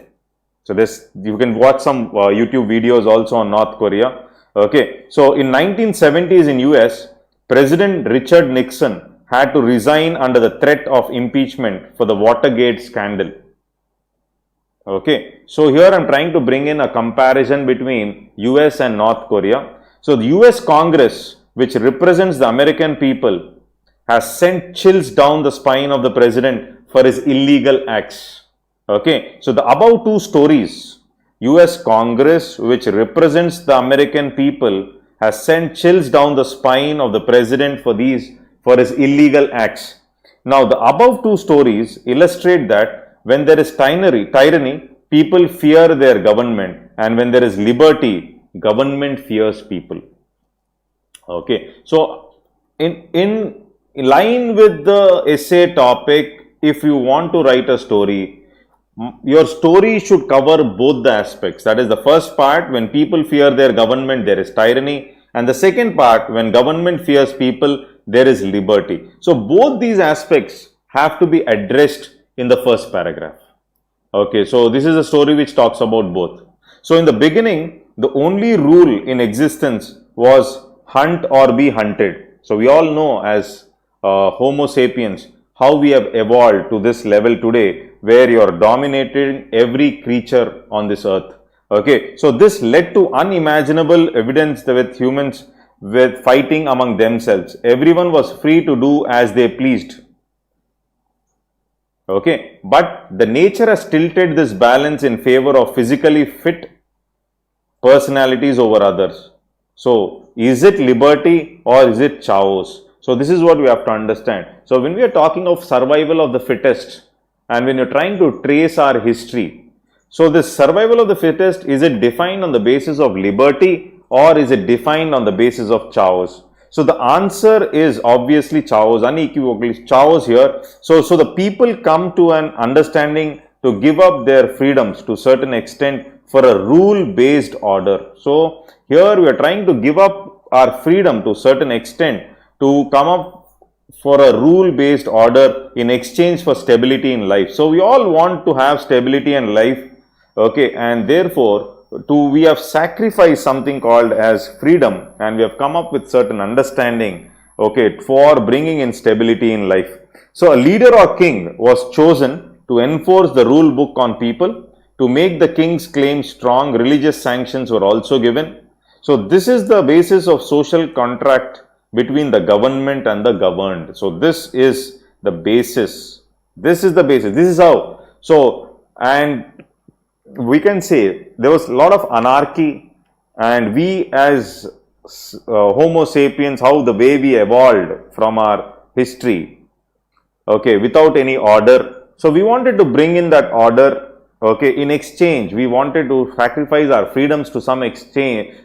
So this, you can watch some YouTube videos also on North Korea. Okay, so in 1970s in US, President Richard Nixon had to resign under the threat of impeachment for the Watergate scandal. Okay, so here I am trying to bring in a comparison between US and North Korea. So the US Congress, which represents the American people, has sent chills down the spine of the president for his illegal acts. Okay, so the above two stories, US Congress, which represents the American people, has sent chills down the spine of the president for his illegal acts. Now, the above two stories illustrate that when there is tyranny, people fear their government, and when there is liberty, government fears people. Okay, so in line with the essay topic, if you want to write a story, your story should cover both the aspects. That is the first part, when people fear their government, there is tyranny. And the second part, when government fears people, there is liberty. So both these aspects have to be addressed in the first paragraph. Okay, so this is a story which talks about both. So in the beginning, the only rule in existence was hunt or be hunted. So we all know as Homo sapiens how we have evolved to this level today where you are dominating every creature on this earth. Okay, so this led to unimaginable evidence with humans with fighting among themselves. Everyone was free to do as they pleased. Okay, but the nature has tilted this balance in favor of physically fit personalities over others. So, is it liberty or is it chaos? So, this is what we have to understand. So, when we are talking of survival of the fittest and when you're trying to trace our history, so this survival of the fittest, is it defined on the basis of liberty or is it defined on the basis of chaos? So the answer is obviously chaos, unequivocally chaos here. So the people come to an understanding to give up their freedoms to a certain extent for a rule-based order. So here we are trying to give up our freedom to a certain extent to come up for a rule-based order in exchange for stability in life. So we all want to have stability in life, okay, and therefore we have sacrificed something called as freedom and we have come up with certain understanding, okay, for bringing in stability in life. So a leader or king was chosen to enforce the rule book on people. To make the king's claim strong, religious sanctions were also given. So this is the basis of social contract between the government and the governed. So this is the basis. This is the basis. This is how. So, and we can say there was a lot of anarchy, and we as Homo sapiens, how the way we evolved from our history, okay, without any order. So we wanted to bring in that order, okay, in exchange we wanted to sacrifice our freedoms to some exchange,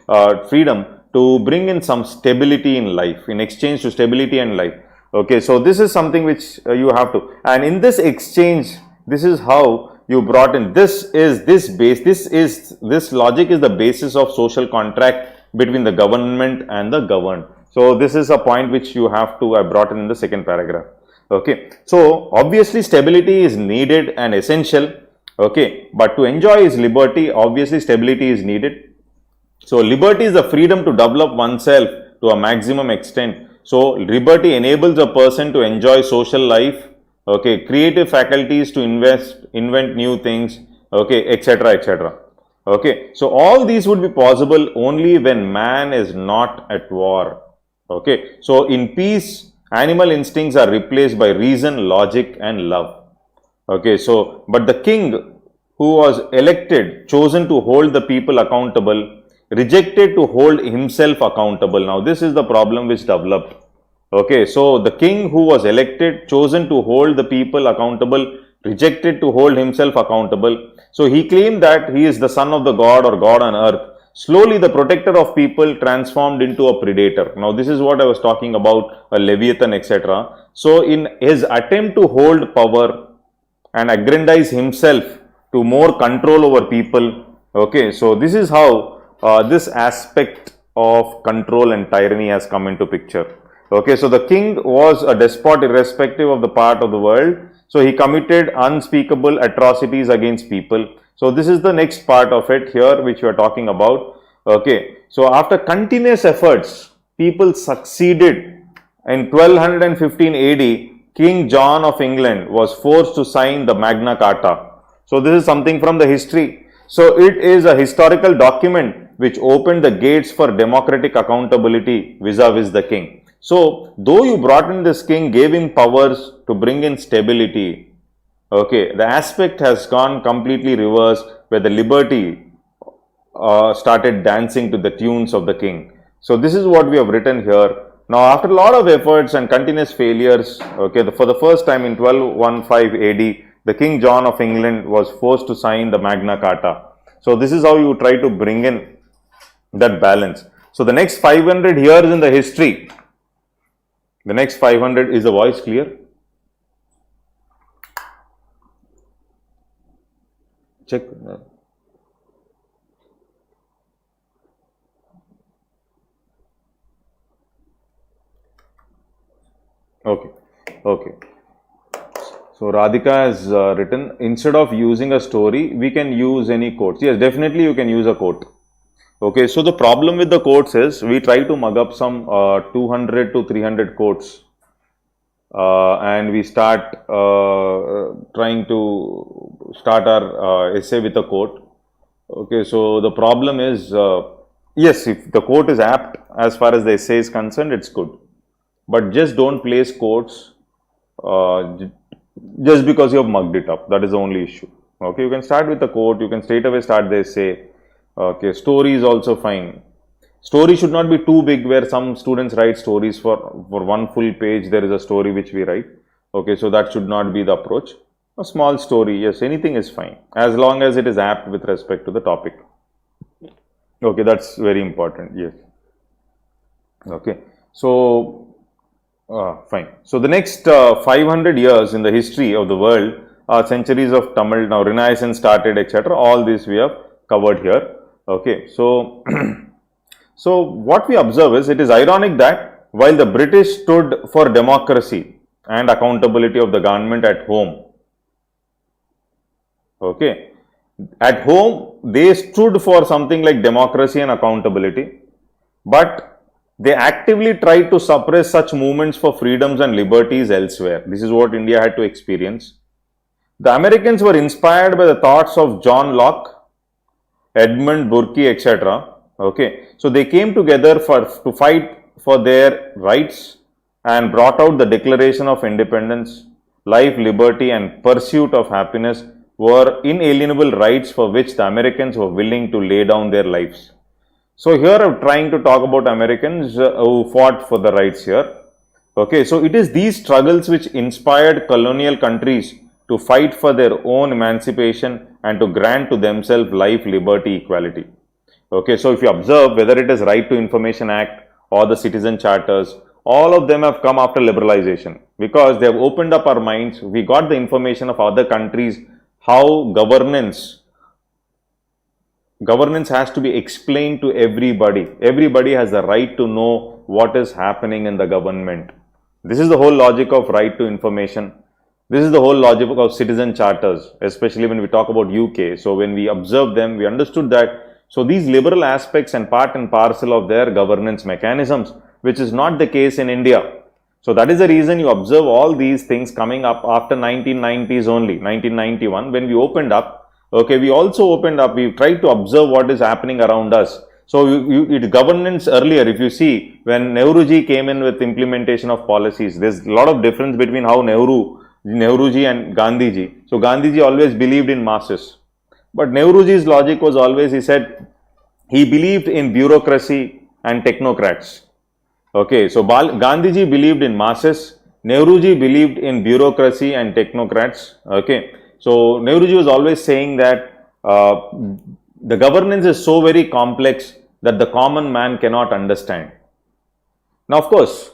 freedom to bring in some stability in life, in exchange to stability in life. Okay, so this is something which you have to, and in this exchange, this is how you brought in, this logic is the basis of social contract between the government and the governed. So this is a point which you have to have brought in the second paragraph. Okay, so obviously stability is needed and essential, okay, but to enjoy his liberty, obviously stability is needed. So liberty is the freedom to develop oneself to a maximum extent. So liberty enables a person to enjoy social life, okay, creative faculties to invent new things, okay, etc., etc. Okay, so all these would be possible only when man is not at war. Okay, so in peace, animal instincts are replaced by reason, logic, and love. Okay, so but the king who was elected, chosen to hold the people accountable, rejected to hold himself accountable. Now, this is the problem which developed. Okay, so the king who was elected, chosen to hold the people accountable, rejected to hold himself accountable. So he claimed that he is the son of the god or god on earth. Slowly, the protector of people transformed into a predator. Now, this is what I was talking about, a Leviathan, etc. So, in his attempt to hold power and aggrandize himself to more control over people, okay, so this is how this aspect of control and tyranny has come into picture. Okay, so the king was a despot irrespective of the part of the world. So he committed unspeakable atrocities against people. So this is the next part of it here which we are talking about. Okay, so after continuous efforts, people succeeded. In 1215 AD, King John of England was forced to sign the Magna Carta. So this is something from the history. So it is a historical document which opened the gates for democratic accountability vis-a-vis the king. So, though you brought in this king, gave him powers to bring in stability, okay, the aspect has gone completely reverse where the liberty started dancing to the tunes of the king. So, this is what we have written here. Now, after a lot of efforts and continuous failures, okay, for the first time in 1215 AD, the King John of England was forced to sign the Magna Carta. So, this is how you try to bring in that balance. So, the next 500 years in the history, the next 500, is the voice clear? Check. Okay, okay. So Radhika has written, instead of using a story, we can use any quotes. Yes, definitely you can use a quote. Okay, so the problem with the quotes is we try to mug up some 200 to 300 quotes and we start trying to start our essay with a quote. Okay, so the problem is, yes, if the quote is apt as far as the essay is concerned, it's good. But just don't place quotes just because you have mugged it up. That is the only issue. Okay, you can start with a quote, you can straight away start the essay. Okay, story is also fine. Story should not be too big where some students write stories for one full page. There is a story which we write. Okay, so that should not be the approach. A small story, yes, anything is fine as long as it is apt with respect to the topic. Okay, that's very important. Yes. Okay, so fine. So the next 500 years in the history of the world are centuries of Tamil. Now Renaissance started, etc. All this we have covered here. Okay, so so what we observe is it is ironic that while the British stood for democracy and accountability of the government at home, okay, at home they stood for something like democracy and accountability, but they actively tried to suppress such movements for freedoms and liberties elsewhere. This is what India had to experience. The Americans were inspired by the thoughts of John Locke, Edmund Burke, etc. Okay, so they came together to fight for their rights and brought out the Declaration of Independence. Life, liberty, and pursuit of happiness were inalienable rights for which the Americans were willing to lay down their lives. So here I'm trying to talk about Americans who fought for the rights here. Okay, so it is these struggles which inspired colonial countries to fight for their own emancipation and to grant to themselves life, liberty, equality. Okay, so if you observe whether it is Right to Information Act or the Citizen Charters, all of them have come after liberalization because they have opened up our minds. We got the information of other countries, how governance has to be explained to everybody. Everybody has the right to know what is happening in the government. This is the whole logic of right to information. This is the whole logic of citizen charters, especially when we talk about UK. So when we observed them, we understood that so these liberal aspects and part and parcel of their governance mechanisms, which is not the case in India. So that is the reason you observe all these things coming up after 1990s only, 1991, when we opened up. Okay, we also opened up, we tried to observe what is happening around us. So it governance earlier, if you see, when Nehruji came in with implementation of policies, there's a lot of difference between how Nehruji and Gandhiji. So Gandhiji always believed in masses. But Nehruji's logic was always, he said, he believed in bureaucracy and technocrats. Okay, so Gandhiji believed in masses, Nehruji believed in bureaucracy and technocrats. Okay, so Nehruji was always saying that the governance is so very complex that the common man cannot understand. Now, of course,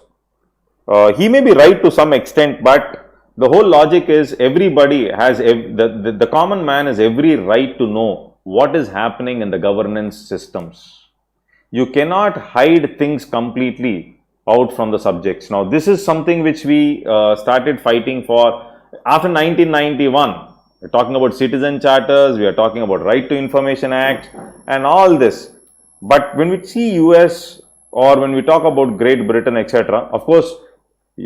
he may be right to some extent, but the whole logic is everybody has, the common man has every right to know what is happening in the governance systems. You cannot hide things completely out from the subjects. Now, this is something which we started fighting for after 1991. We're talking about citizen charters, we are talking about Right to Information Act and all this. But when we see US or when we talk about Great Britain, etc., of course,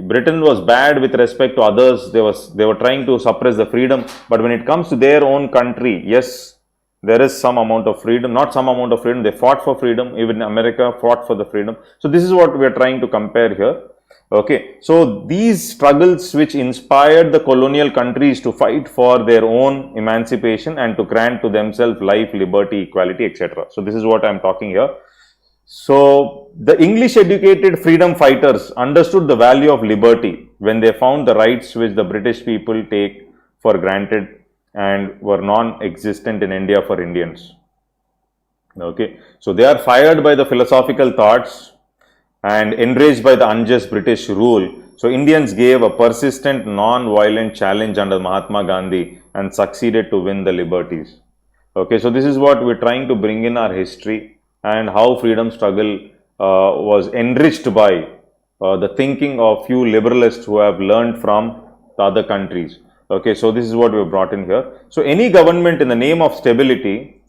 Britain was bad with respect to others. They were trying to suppress the freedom. But when it comes to their own country, yes, there is some amount of freedom, not some amount of freedom. They fought for freedom. Even America fought for the freedom. So this is what we are trying to compare here. Okay. So these struggles which inspired the colonial countries to fight for their own emancipation and to grant to themselves life, liberty, equality, etc. So this is what I am talking here. So the English educated freedom fighters understood the value of liberty when they found the rights which the British people take for granted and were non-existent in India for Indians. Okay, so they are fired by the philosophical thoughts and enraged by the unjust British rule. So Indians gave a persistent non-violent challenge under Mahatma Gandhi and succeeded to win the liberties. Okay, so this is what we're trying to bring in our history and how freedom struggle was enriched by the thinking of few liberalists who have learned from the other countries. Okay, so this is what we have brought in here. So any government in the name of stability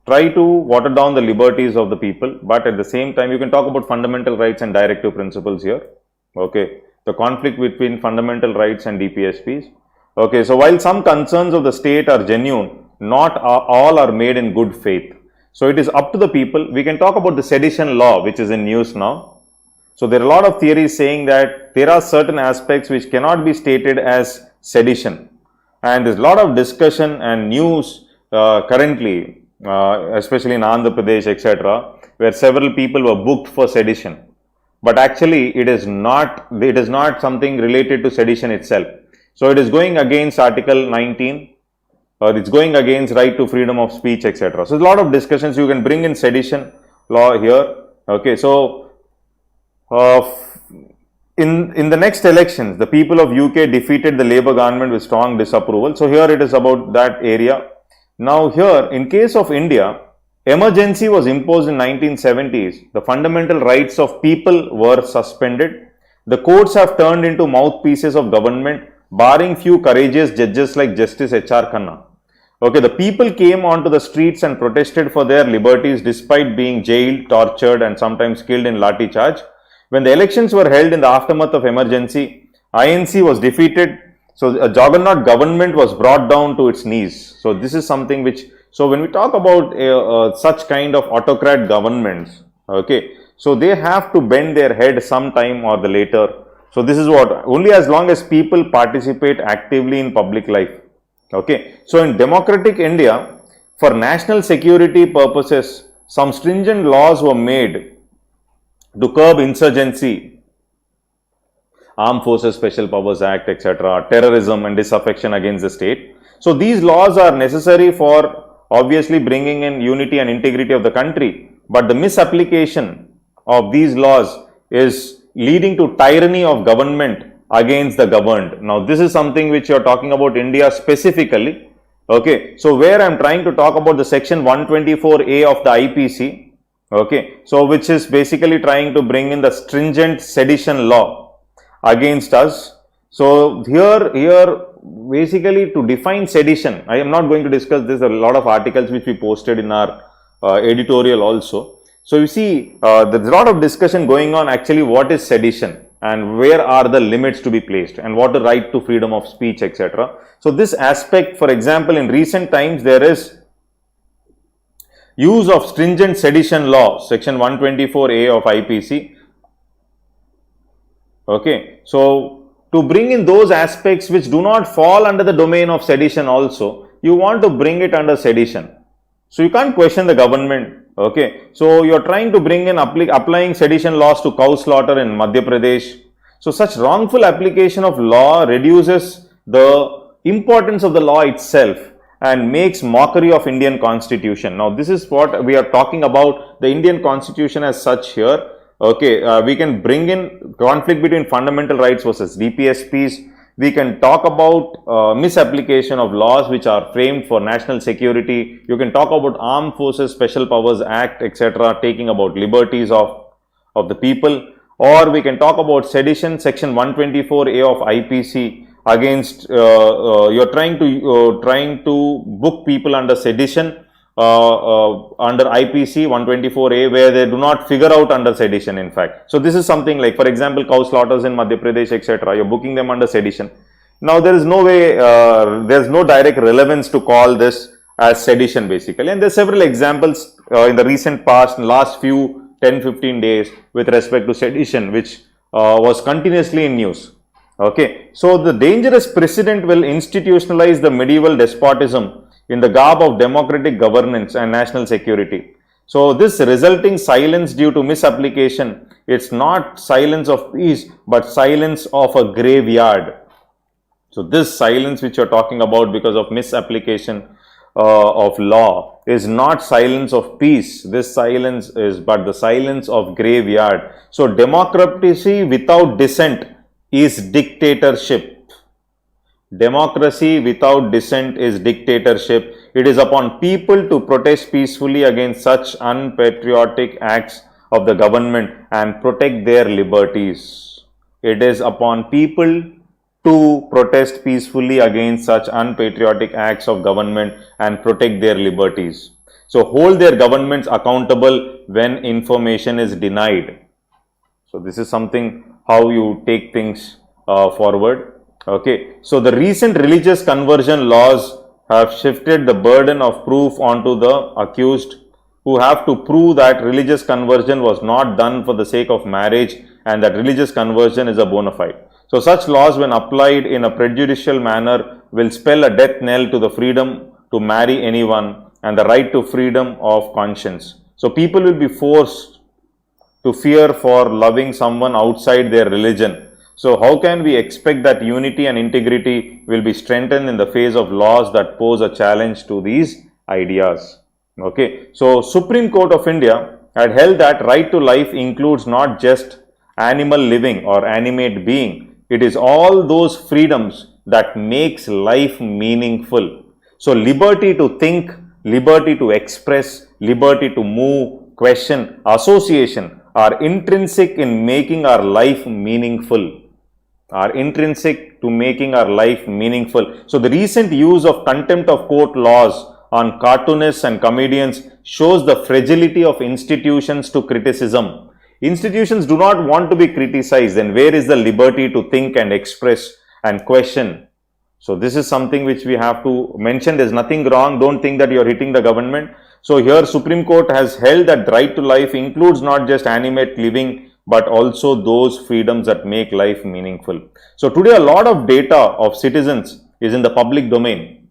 try to water down the liberties of the people, but at the same time you can talk about fundamental rights and directive principles here. Okay, the conflict between fundamental rights and DPSPs. Okay, so while some concerns of the state are genuine, not all are made in good faith. So it is up to the people. We can talk about the sedition law, which is in news now. So there are a lot of theories saying that there are certain aspects which cannot be stated as sedition, and there's a lot of discussion and news currently, especially in Andhra Pradesh, etc., where several people were booked for sedition. But actually, it is not something related to sedition itself. So it is going against Article 19, or it's going against right to freedom of speech, etc. So there's a lot of discussions. You can bring in sedition law here. Okay, so in the next elections, the people of UK defeated the Labour government with strong disapproval. So here it is about that area. Now here, in case of India, emergency was imposed in 1970s. The fundamental rights of people were suspended. The courts have turned into mouthpieces of government, barring few courageous judges like Justice H.R. Khanna. Okay, the people came onto the streets and protested for their liberties despite being jailed, tortured, and sometimes killed in lathi charge. When the elections were held in the aftermath of emergency, INC was defeated. So a juggernaut government was brought down to its knees. So this is something which, so when we talk about such kind of autocrat governments, okay, so they have to bend their head sometime or the later. So this is what, only as long as people participate actively in public life. Okay, so in democratic India, for national security purposes, some stringent laws were made to curb insurgency, Armed Forces Special Powers Act, etc., terrorism and disaffection against the state. So these laws are necessary for obviously bringing in unity and integrity of the country, but the misapplication of these laws is leading to tyranny of government against the governed. Now this is something which you are talking about India specifically. Okay, so where I am trying to talk about the section 124A of the IPC. Okay, so which is basically trying to bring in the stringent sedition law against us. So here basically to define sedition, I am not going to discuss this. There are a lot of articles which we posted in our editorial also. So you see, there's a lot of discussion going on actually what is sedition and where are the limits to be placed and what the right to freedom of speech, etc. So this aspect, for example, in recent times there is use of stringent sedition law, section 124A of IPC. Okay, so to bring in those aspects which do not fall under the domain of sedition also, you want to bring it under sedition. So you can't question the government. Okay, so you are trying to bring in applying sedition laws to cow slaughter in Madhya Pradesh. So such wrongful application of law reduces the importance of the law itself and makes mockery of Indian constitution. Now this is what we are talking about, the Indian constitution as such here. Okay, we can bring in conflict between fundamental rights versus DPSPs. We can talk about misapplication of laws which are framed for national security. You can talk about Armed Forces Special Powers Act, etc., taking about liberties of the people. Or we can talk about sedition, section 124A of IPC against, you're trying to book people under sedition under IPC 124A where they do not figure out under sedition in fact. So this is something like, for example, cow slaughters in Madhya Pradesh, etc. You're booking them under sedition. Now there is no way, there's no direct relevance to call this as sedition basically, and there's several examples in the recent past, in last few 10-15 days with respect to sedition which was continuously in news. Okay, so the dangerous precedent will institutionalize the medieval despotism in the garb of democratic governance and national security. So this resulting silence due to misapplication, it's not silence of peace, but silence of a graveyard. So this silence which you're talking about because of misapplication of law is not silence of peace. This silence is but the silence of graveyard. So democracy without dissent is dictatorship. Democracy without dissent is dictatorship. It is upon people to protest peacefully against such unpatriotic acts of the government and protect their liberties. It is upon people to protest peacefully against such unpatriotic acts of government and protect their liberties. So hold their governments accountable when information is denied. So this is something how you take things forward. Okay. So the recent religious conversion laws have shifted the burden of proof onto the accused, who have to prove that religious conversion was not done for the sake of marriage and that religious conversion is a bona fide. So such laws, when applied in a prejudicial manner, will spell a death knell to the freedom to marry anyone and the right to freedom of conscience. So people will be forced to fear for loving someone outside their religion. So how can we expect that unity and integrity will be strengthened in the face of laws that pose a challenge to these ideas? Okay. So Supreme Court of India had held that right to life includes not just animal living or animate being. It is all those freedoms that makes life meaningful. So liberty to think, liberty to express, liberty to move, question, association are intrinsic in making our life meaningful. Are intrinsic to making our life meaningful. So the recent use of contempt of court laws on cartoonists and comedians shows the fragility of institutions to criticism. Institutions do not want to be criticized, then where is the liberty to think and express and question? So this is something which we have to mention. There is nothing wrong. Don't think that you are hitting the government. So here Supreme Court has held that right to life includes not just animate living, but also those freedoms that make life meaningful. So today a lot of data of citizens is in the public domain.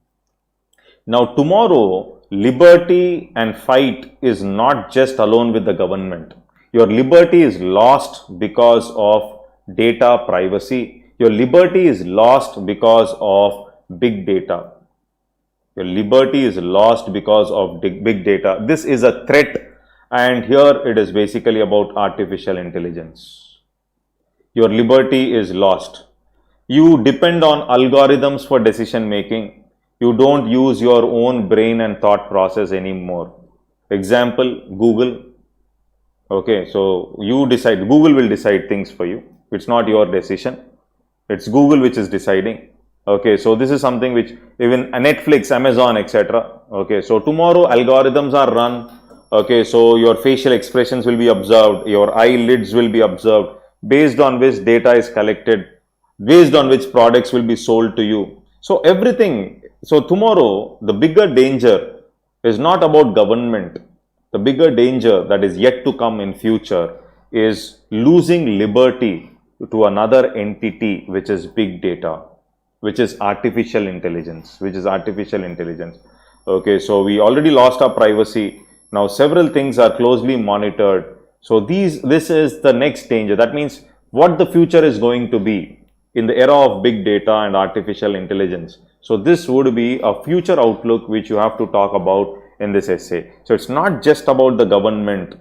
Now tomorrow, liberty and fight is not just alone with the government. Your liberty is lost because of data privacy. Your liberty is lost because of big data. Your liberty is lost because of big data. This is a threat, and here it is basically about artificial intelligence. Your liberty is lost. You depend on algorithms for decision making. You don't use your own brain and thought process anymore. Example, Google. Okay, so you decide, Google will decide things for you. It's not your decision. It's Google which is deciding. Okay, so this is something which even Netflix, Amazon, etc. Okay, so tomorrow algorithms are run. Okay, so your facial expressions will be observed, your eyelids will be observed, based on which data is collected, based on which products will be sold to you. So everything, so tomorrow the bigger danger is not about government. The bigger danger that is yet to come in future is losing liberty to another entity, which is big data, which is artificial intelligence, Okay, so we already lost our privacy. Now several things are closely monitored. So this is the next danger. That means what the future is going to be in the era of big data and artificial intelligence. So this would be a future outlook which you have to talk about in this essay. So it's not just about the government.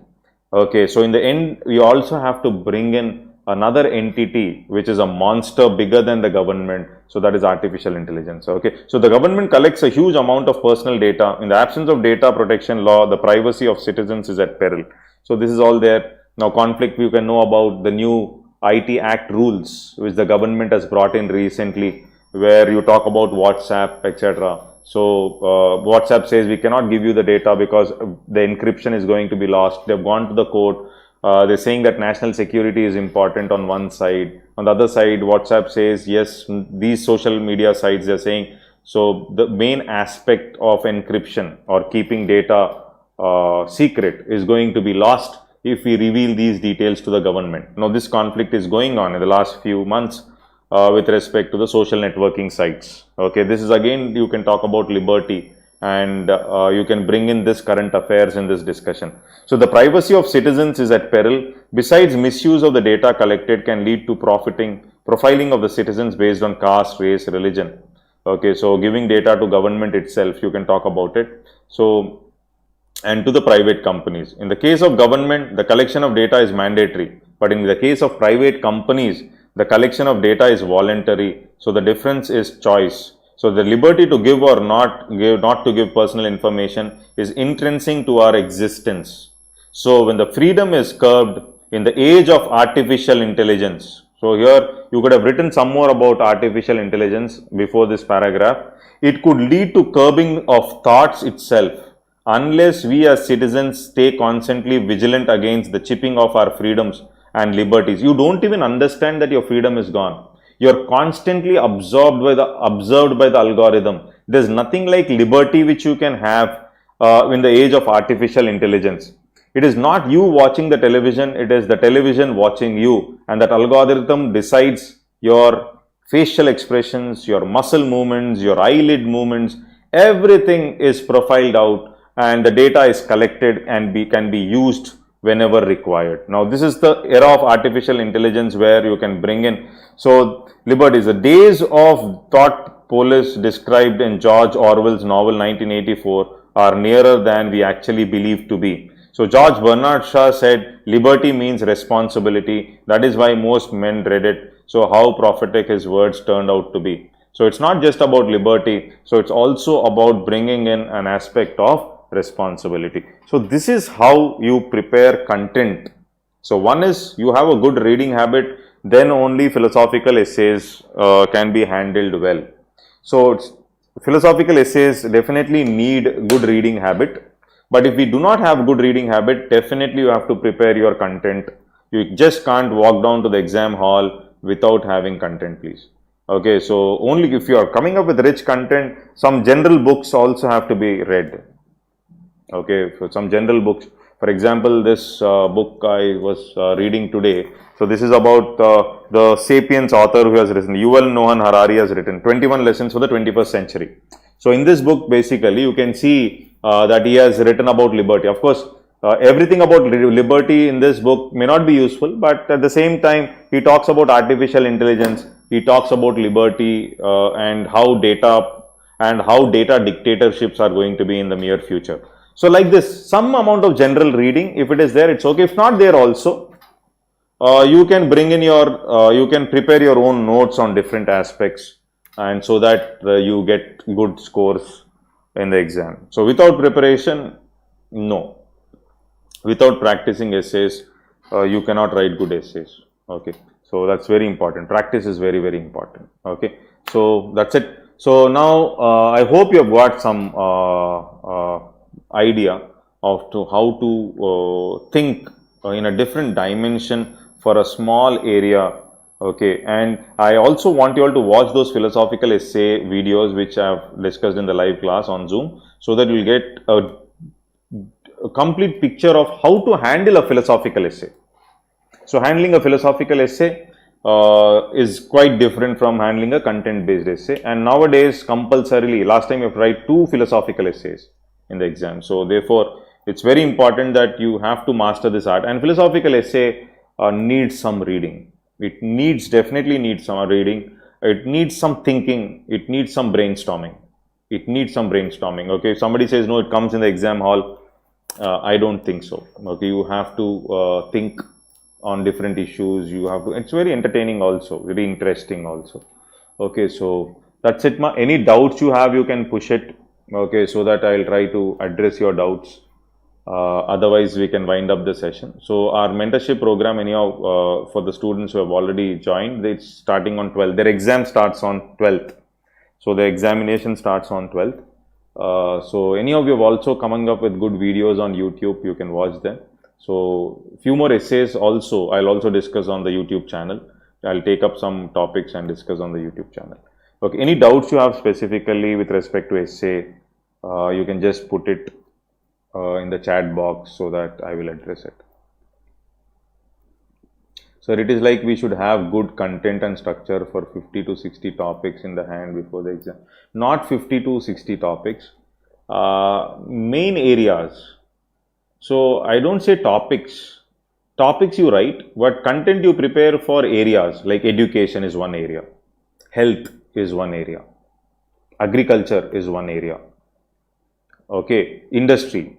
Okay, so in the end, we also have to bring in another entity which is a monster bigger than the government. So that is artificial intelligence. Okay, so the government collects a huge amount of personal data. In the absence of data protection law, the privacy of citizens is at peril. So this is all there. Now conflict, you can know about the new IT Act rules which the government has brought in recently, where you talk about WhatsApp, etc. So WhatsApp says we cannot give you the data because the encryption is going to be lost. They've gone to the court. They're saying that national security is important on one side. On the other side, WhatsApp says, yes, these social media sites, they're saying, so the main aspect of encryption or keeping data secret is going to be lost if we reveal these details to the government. Now, this conflict is going on in the last few months with respect to the social networking sites. Okay, this is again, you can talk about liberty, and you can bring in this current affairs in this discussion. So the privacy of citizens is at peril. Besides, misuse of the data collected can lead to profiling of the citizens based on caste, race, religion. Okay, so giving data to government itself, you can talk about it. So, and to the private companies. In the case of government, the collection of data is mandatory, but in the case of private companies, the collection of data is voluntary. So the difference is choice. So the liberty to give or not to give personal information is intrinsic to our existence. So when the freedom is curbed in the age of artificial intelligence, so here you could have written some more about artificial intelligence before this paragraph. It could lead to curbing of thoughts itself unless we as citizens stay constantly vigilant against the chipping of our freedoms and liberties. You don't even understand that your freedom is gone. You're constantly observed by the algorithm. There's nothing like liberty which you can have in the age of artificial intelligence. It is not you watching the television, it is the television watching you, and that algorithm decides your facial expressions, your muscle movements, your eyelid movements, everything is profiled out, and the data is collected and can be used whenever required. Now this is the era of artificial intelligence where you can bring in, so liberties, the days of thought police described in George Orwell's novel 1984 are nearer than we actually believe to be. So George Bernard Shaw said, liberty means responsibility. That is why most men dread it. So how prophetic his words turned out to be. So it's not just about liberty. So it's also about bringing in an aspect of responsibility. So this is how you prepare content. So one is you have a good reading habit, then only philosophical essays can be handled well. So philosophical essays definitely need good reading habit. But if we do not have good reading habit, definitely you have to prepare your content. You just can't walk down to the exam hall without having content, please. Okay, so only if you are coming up with rich content, some general books also have to be read. Okay, for some general books. For example, this book I was reading today. So this is about the Sapiens author who has written, Yuval Noah Harari has written 21 lessons for the 21st century. So in this book, basically, you can see that he has written about liberty. Of course, everything about liberty in this book may not be useful, but at the same time, he talks about artificial intelligence, he talks about liberty and how data dictatorships are going to be in the near future. So like this, some amount of general reading, if it is there, it's okay. If not there also, you can bring in your, you can prepare your own notes on different aspects, and so that you get good scores in the exam. So without preparation, no. Without practicing essays, you cannot write good essays. Okay. So that's very important. Practice is very, very important. Okay. So that's it. So now I hope you have got some idea of how to think in a different dimension for a small area. Okay, and I also want you all to watch those philosophical essay videos which I have discussed in the live class on Zoom, so that you will get a complete picture of how to handle a philosophical essay. So handling a philosophical essay is quite different from handling a content based essay, and nowadays compulsorily, last time you have to write 2 philosophical essays in the exam. So therefore, it's very important that you have to master this art, and philosophical essay needs some reading. It definitely needs some reading. It needs some thinking. It needs some brainstorming. Okay, if somebody says no, it comes in the exam hall, I don't think so. Okay, you have to think on different issues. You have to. It's very entertaining also, very interesting also. Okay, so that's it. Any doubts you have, you can push it. Okay, so that I'll try to address your doubts. Otherwise, we can wind up the session. So our mentorship program, anyhow, for the students who have already joined, it's starting on 12th. Their exam starts on 12th. So the examination starts on 12th. So any of you have also coming up with good videos on YouTube, you can watch them. So few more essays also, I'll also discuss on the YouTube channel. I'll take up some topics and discuss on the YouTube channel. Okay, any doubts you have specifically with respect to essay, you can just put it in the chat box so that I will address it. So it is like we should have good content and structure for 50 to 60 topics in the hand before the exam. Not 50 to 60 topics, main areas. So I don't say topics. Topics you write, but content you prepare for areas, like education is one area, health is one area, agriculture is one area. Okay, industry.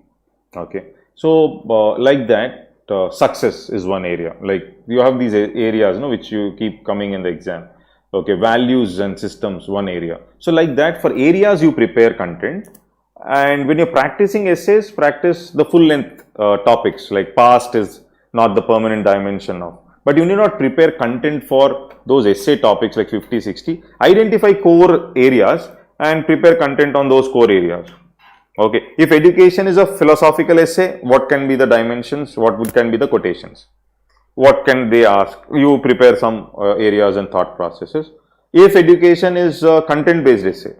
Okay, so like that, success is one area. Like you have these areas, which you keep coming in the exam. Okay, values and systems, one area. So like that, for areas you prepare content, And when you're practicing essays, practice the full length topics, like past is not the permanent dimension of. But you need not prepare content for those essay topics like 50, 60. Identify core areas and prepare content on those core areas. Okay. If education is a philosophical essay, what can be the dimensions? What can be the quotations? What can they ask? You prepare some areas and thought processes. If education is a content based essay,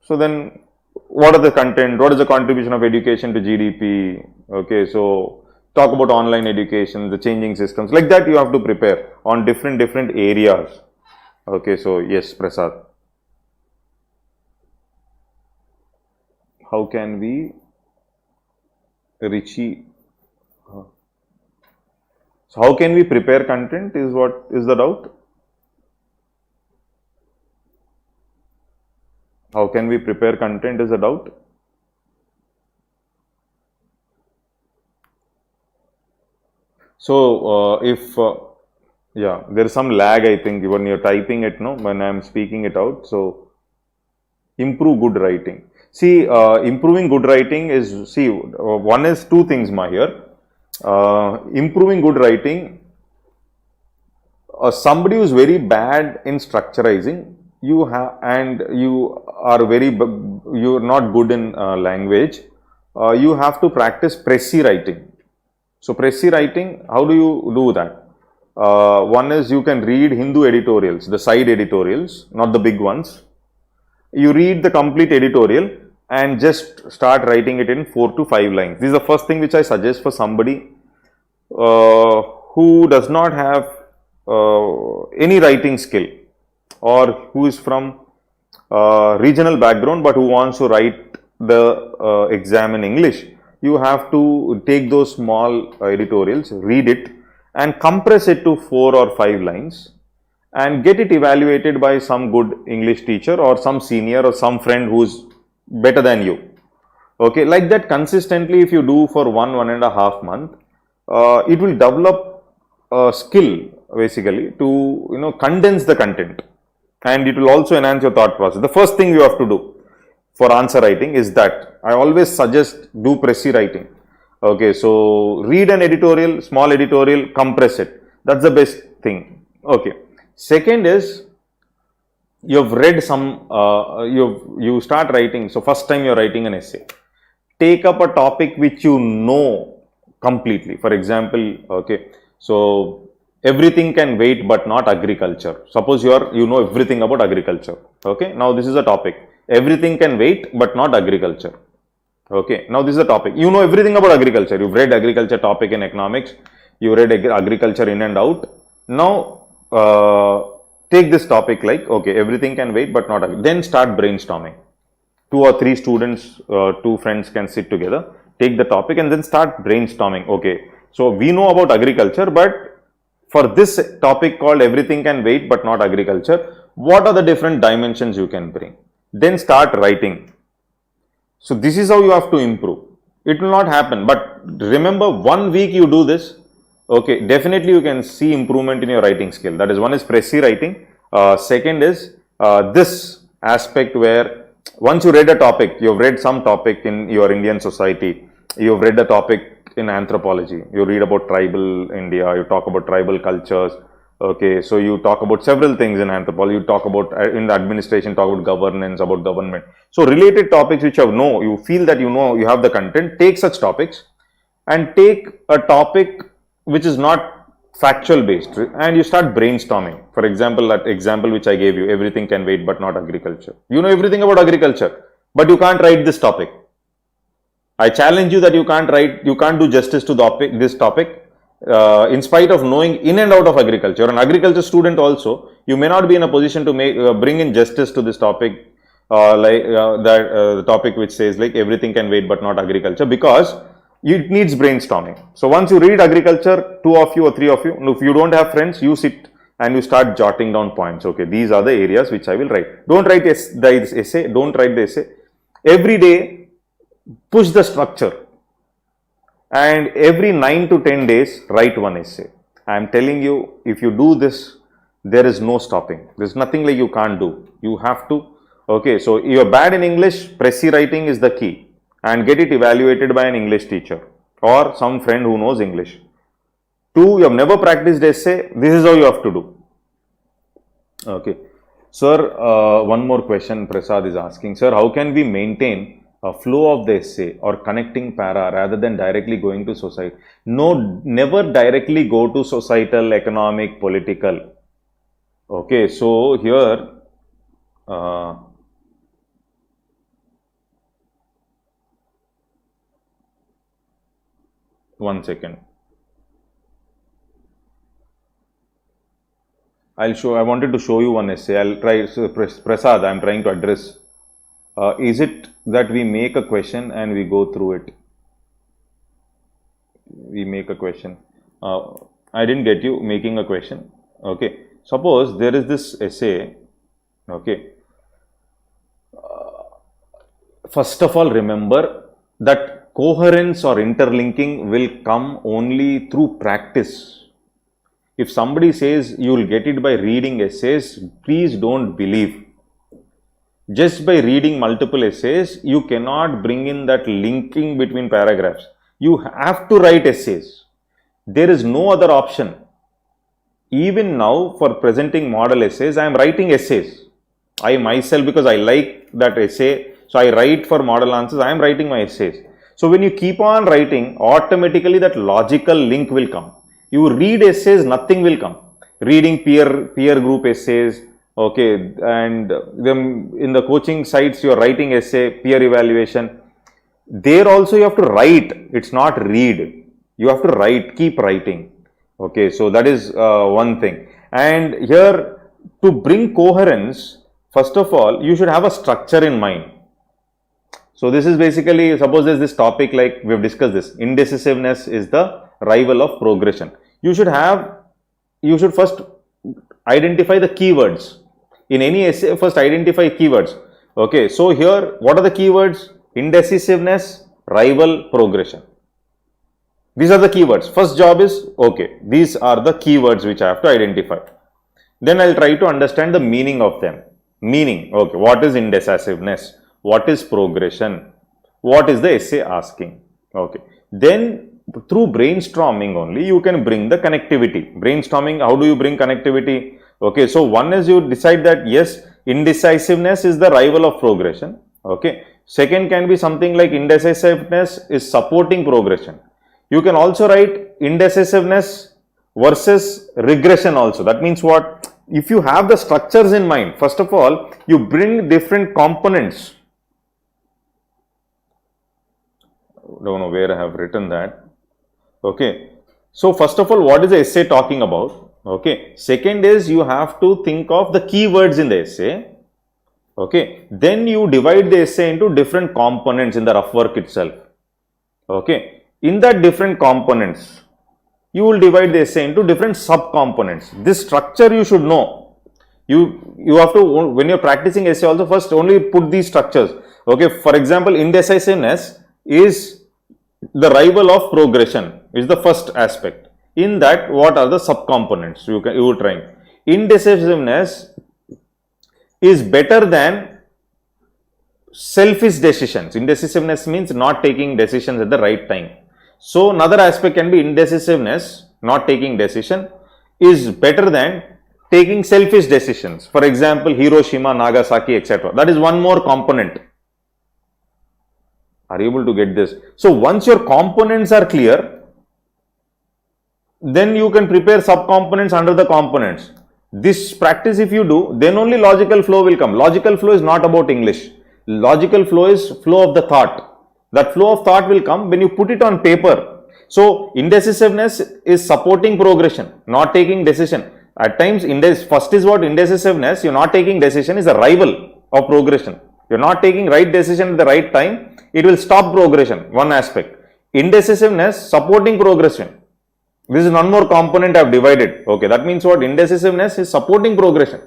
so then what are the content? What is the contribution of education to GDP? Okay, so talk about online education, the changing systems, like that you have to prepare on different areas. Okay, so yes, Prasad. How can we, Richie? So how can we prepare content is what is the doubt? How can we prepare content is a doubt? So yeah, there is some lag, I think, when you're typing it, no, when I'm speaking it out. So improve good writing. See, improving good writing is, see, one is two things, Mahir. Improving good writing, somebody who is very bad in structurizing, you have, and you are you're not good in language, you have to practice précis writing. So précis writing, how do you do that? One is you can read Hindu editorials, the side editorials, not the big ones. You read the complete editorial and just start writing it in 4 to 5 lines. This is the first thing which I suggest for somebody who does not have any writing skill, or who is from regional background but who wants to write the exam in English. You have to take those small editorials, read it and compress it to 4 or 5 lines and get it evaluated by some good English teacher or some senior or some friend who's better than you. Okay, like that consistently if you do for 1.5 months, it will develop a skill basically to condense the content, and it will also enhance your thought process. The first thing you have to do for answer writing is that I always suggest do précis writing. Okay, so read an editorial, small editorial, compress it. That's the best thing. Okay. Second is, you've read some, you start writing. So first time you're writing an essay, take up a topic which you know completely. For example, okay, so everything can wait but not agriculture. Suppose you know everything about agriculture. Okay, now this is a topic. Everything can wait but not agriculture. Okay, now this is a topic. You know everything about agriculture. You've read agriculture topic in economics. You read agriculture in and out. Now take this topic like, okay, everything can wait but not, then start brainstorming. 2 or 3 students, 2 friends can sit together, take the topic and then start brainstorming. Okay, so we know about agriculture, but for this topic called everything can wait but not agriculture, what are the different dimensions you can bring? Then start writing. So this is how you have to improve. It will not happen, but remember, 1 week you do this, okay, definitely you can see improvement in your writing skill. That is, one is précis writing. Second is this aspect where once you read a topic, you have read some topic in your Indian society, you have read a topic in anthropology, you read about tribal India, you talk about tribal cultures. Okay, so you talk about several things in anthropology, you talk about in the administration, talk about governance, about government. So related topics which you feel that you have the content, take such topics and take a topic which is not factual based and you start brainstorming. For example, that example which I gave you, everything can wait but not agriculture. You know everything about agriculture, but you can't write this topic. I challenge you that you can't do justice to this topic. In spite of knowing in and out of agriculture, an agriculture student also, you may not be in a position to bring in justice to this topic, the topic which says like everything can wait but not agriculture, because it needs brainstorming. So once you read agriculture, 2 of you or 3 of you, if you don't have friends, you sit and you start jotting down points. Okay, these are the areas which I will write. Don't write this essay. Don't write the essay. Every day, push the structure. And every 9 to 10 days, write 1 essay. I am telling you, if you do this, there is no stopping. There is nothing like you can't do. You have to Okay, so you're bad in English, Pressy writing is the key and get it evaluated by an English teacher or some friend who knows English. 2, you have never practiced essay, this is how you have to do. Okay. Sir, one more question Prasad is asking. Sir, how can we maintain a flow of the essay or connecting para rather than directly going to society? No, never directly go to societal, economic, political. Okay, so here, one second. I wanted to show you one essay. I'll try. So Prasad, I'm trying to address. Is it that we make a question and we go through it? We make a question. I didn't get you making a question. Okay. Suppose there is this essay. Okay. First of all, remember that coherence or interlinking will come only through practice. If somebody says you will get it by reading essays, please don't believe. Just by reading multiple essays, you cannot bring in that linking between paragraphs. You have to write essays. There is no other option. Even now, for presenting model essays, I am writing essays. I myself, because I like that essay, so I write for model answers, I am writing my essays. So when you keep on writing, automatically that logical link will come. You read essays, nothing will come. Reading peer group essays, okay, and then in the coaching sites, you are writing essay, peer evaluation. There also you have to write, it's not read. You have to write, keep writing. Okay, so that is one thing. And here, to bring coherence, first of all, you should have a structure in mind. So this is basically, suppose there's this topic like we've discussed this, indecisiveness is the rival of progression. You should first identify the keywords. In any essay, first identify keywords. Okay, so here, what are the keywords? Indecisiveness, rival, progression. These are the keywords. First job is, okay, these are the keywords which I have to identify. Then I'll try to understand the meaning of them. Meaning, okay, what is indecisiveness? What is progression? What is the essay asking? Okay. Then through brainstorming only you can bring the connectivity. Brainstorming, how do you bring connectivity? Okay, so one is you decide that yes, indecisiveness is the rival of progression. Okay. Second can be something like indecisiveness is supporting progression. You can also write indecisiveness versus regression also. That means what? If you have the structures in mind, first of all, you bring different components. Don't know where I have written that. Okay. So first of all, what is the essay talking about? Okay. Second is you have to think of the keywords in the essay. Okay. Then you divide the essay into different components in the rough work itself. Okay. In that different components, you will divide the essay into different sub-components. This structure you should know. You have to, when you're practicing essay also, first only put these structures. Okay. For example, indecisiveness is the rival of progression is the first aspect. In that, what are the sub-components you will try? Indecisiveness is better than selfish decisions. Indecisiveness means not taking decisions at the right time. So another aspect can be indecisiveness, not taking decision, is better than taking selfish decisions. For example, Hiroshima, Nagasaki, etc. That is one more component. Are you able to get this? So once your components are clear, then you can prepare subcomponents under the components. This practice if you do, then only logical flow will come. Logical flow is not about English. Logical flow is flow of the thought. That flow of thought will come when you put it on paper. So indecisiveness is supporting progression, not taking decision. At times, first is what? Indecisiveness, you're not taking decision, is a rival of progression. You're not taking right decision at the right time, it will stop progression, one aspect. Indecisiveness, supporting progression. This is one more component I have divided. Okay, that means what? Indecisiveness is supporting progression.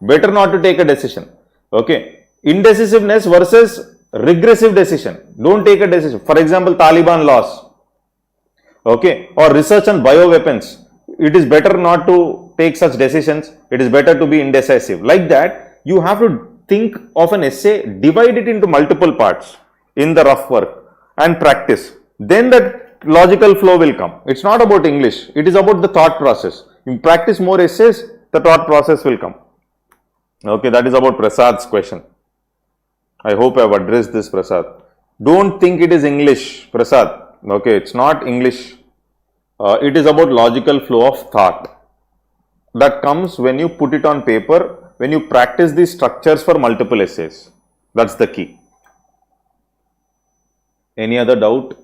Better not to take a decision. Okay. Indecisiveness versus regressive decision. Don't take a decision. For example, Taliban laws. Okay. Or research on bioweapons. It is better not to take such decisions. It is better to be indecisive. Like that, you have to think of an essay, divide it into multiple parts in the rough work and practice. Then that logical flow will come. It's not about English. It is about the thought process. You practice more essays, the thought process will come. Okay, that is about Prasad's question. I hope I have addressed this, Prasad. Don't think it is English, Prasad. Okay, it's not English. It is about logical flow of thought. That comes when you put it on paper, when you practice these structures for multiple essays. That's the key. Any other doubt?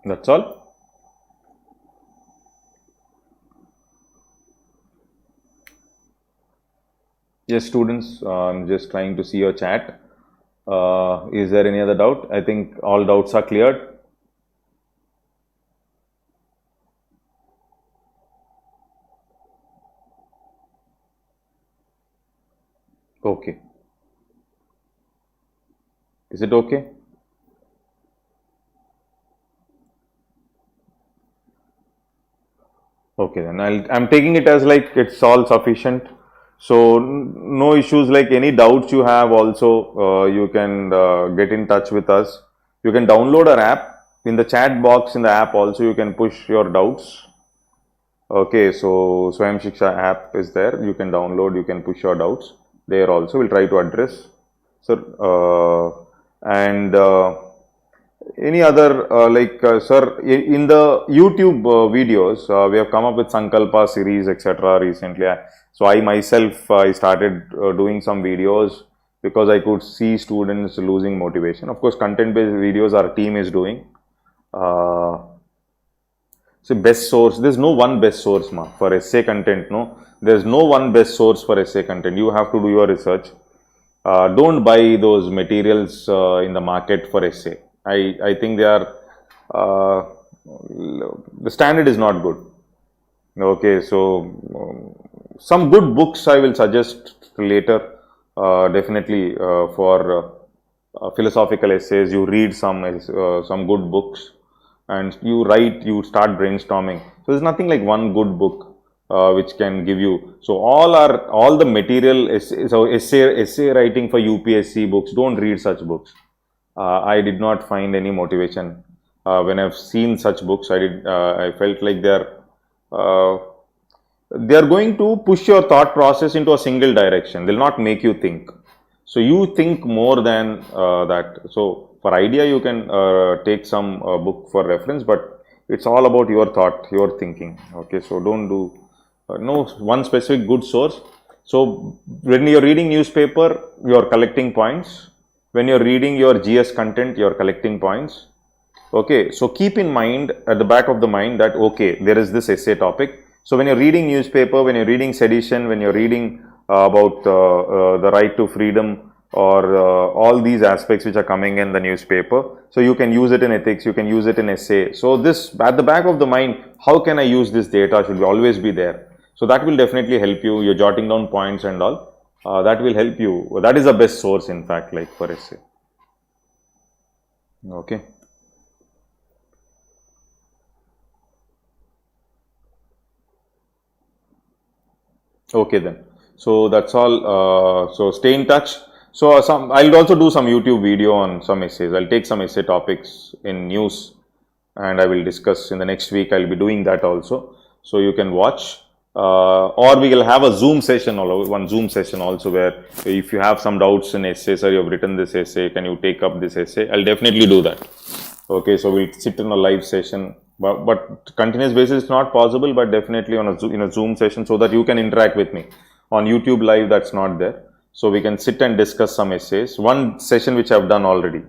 That's all. Yes, students, I'm just trying to see your chat. Is there any other doubt? I think all doubts are cleared. Okay. Is it okay? Okay, then I'm taking it as like it's all sufficient. So no issues, like any doubts you have also, you can get in touch with us. You can download our app. In the chat box in the app also you can push your doubts. Okay, so Swayam Shiksha app is there. You can download, you can push your doubts there also. We'll try to address. So, any other sir, in the YouTube videos, we have come up with Sankalpa series, etc. recently. So I myself, I started doing some videos because I could see students losing motivation. Of course, content-based videos our team is doing. So best source, there's no one best source for essay content, no. There's no one best source for essay content. You have to do your research. Don't buy those materials in the market for essay. I think they are, the standard is not good. Okay, so some good books I will suggest later, definitely for philosophical essays. You read some good books and you write, you start brainstorming. So there's nothing like one good book which can give you. So all the material essay writing for UPSC books, don't read such books. I did not find any motivation when I've seen such books. I felt like they are going to push your thought process into a single direction. They'll not make you think. So you think more than that. So for idea, you can take some book for reference, but it's all about your thought, your thinking. Okay, so don't do no one specific good source. So when you're reading newspaper, you're collecting points. When you're reading your GS content, you're collecting points. Okay, so keep in mind at the back of the mind that okay, there is this essay topic. So when you're reading newspaper, when you're reading sedition, when you're reading about the right to freedom or all these aspects which are coming in the newspaper, so you can use it in ethics, you can use it in essay. So this at the back of the mind, how can I use this data should always be there. So that will definitely help you. You're jotting down points and all. That will help you. That is the best source, in fact, like for essay. Okay. Okay then. So that's all. So stay in touch. So I'll also do some YouTube video on some essays. I'll take some essay topics in news and I will discuss in the next week. I'll be doing that also. So you can watch. Or we will have a Zoom session, one Zoom session also, where if you have some doubts in essays or you have written this essay, can you take up this essay? I'll definitely do that. Okay, so we'll sit in a live session, but continuous basis is not possible, but definitely on in a Zoom session so that you can interact with me. On YouTube live, that's not there. So we can sit and discuss some essays. One session which I've done already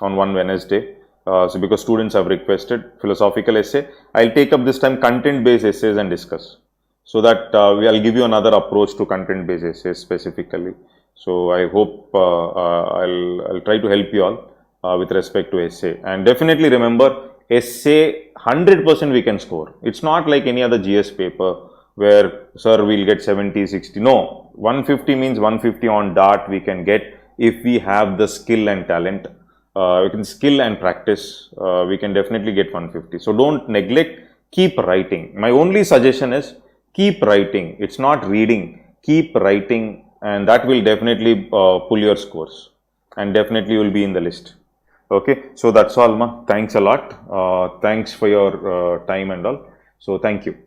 on one Wednesday. So because students have requested philosophical essay, I'll take up this time content-based essays and discuss. So that I'll give you another approach to content-based essays specifically. So I hope I'll try to help you all with respect to essay. And definitely remember, essay 100% we can score. It's not like any other GS paper where, sir, we'll get 70, 60. No, 150 means 150 on dart we can get if we have the skill and talent. we can skill and practice, we can definitely get 150. So don't neglect, keep writing. My only suggestion is keep writing. It's not reading, keep writing, and that will definitely pull your scores, and definitely you will be in the list. Okay, so that's all, ma. Thanks a lot. Thanks for your time and all. So thank you.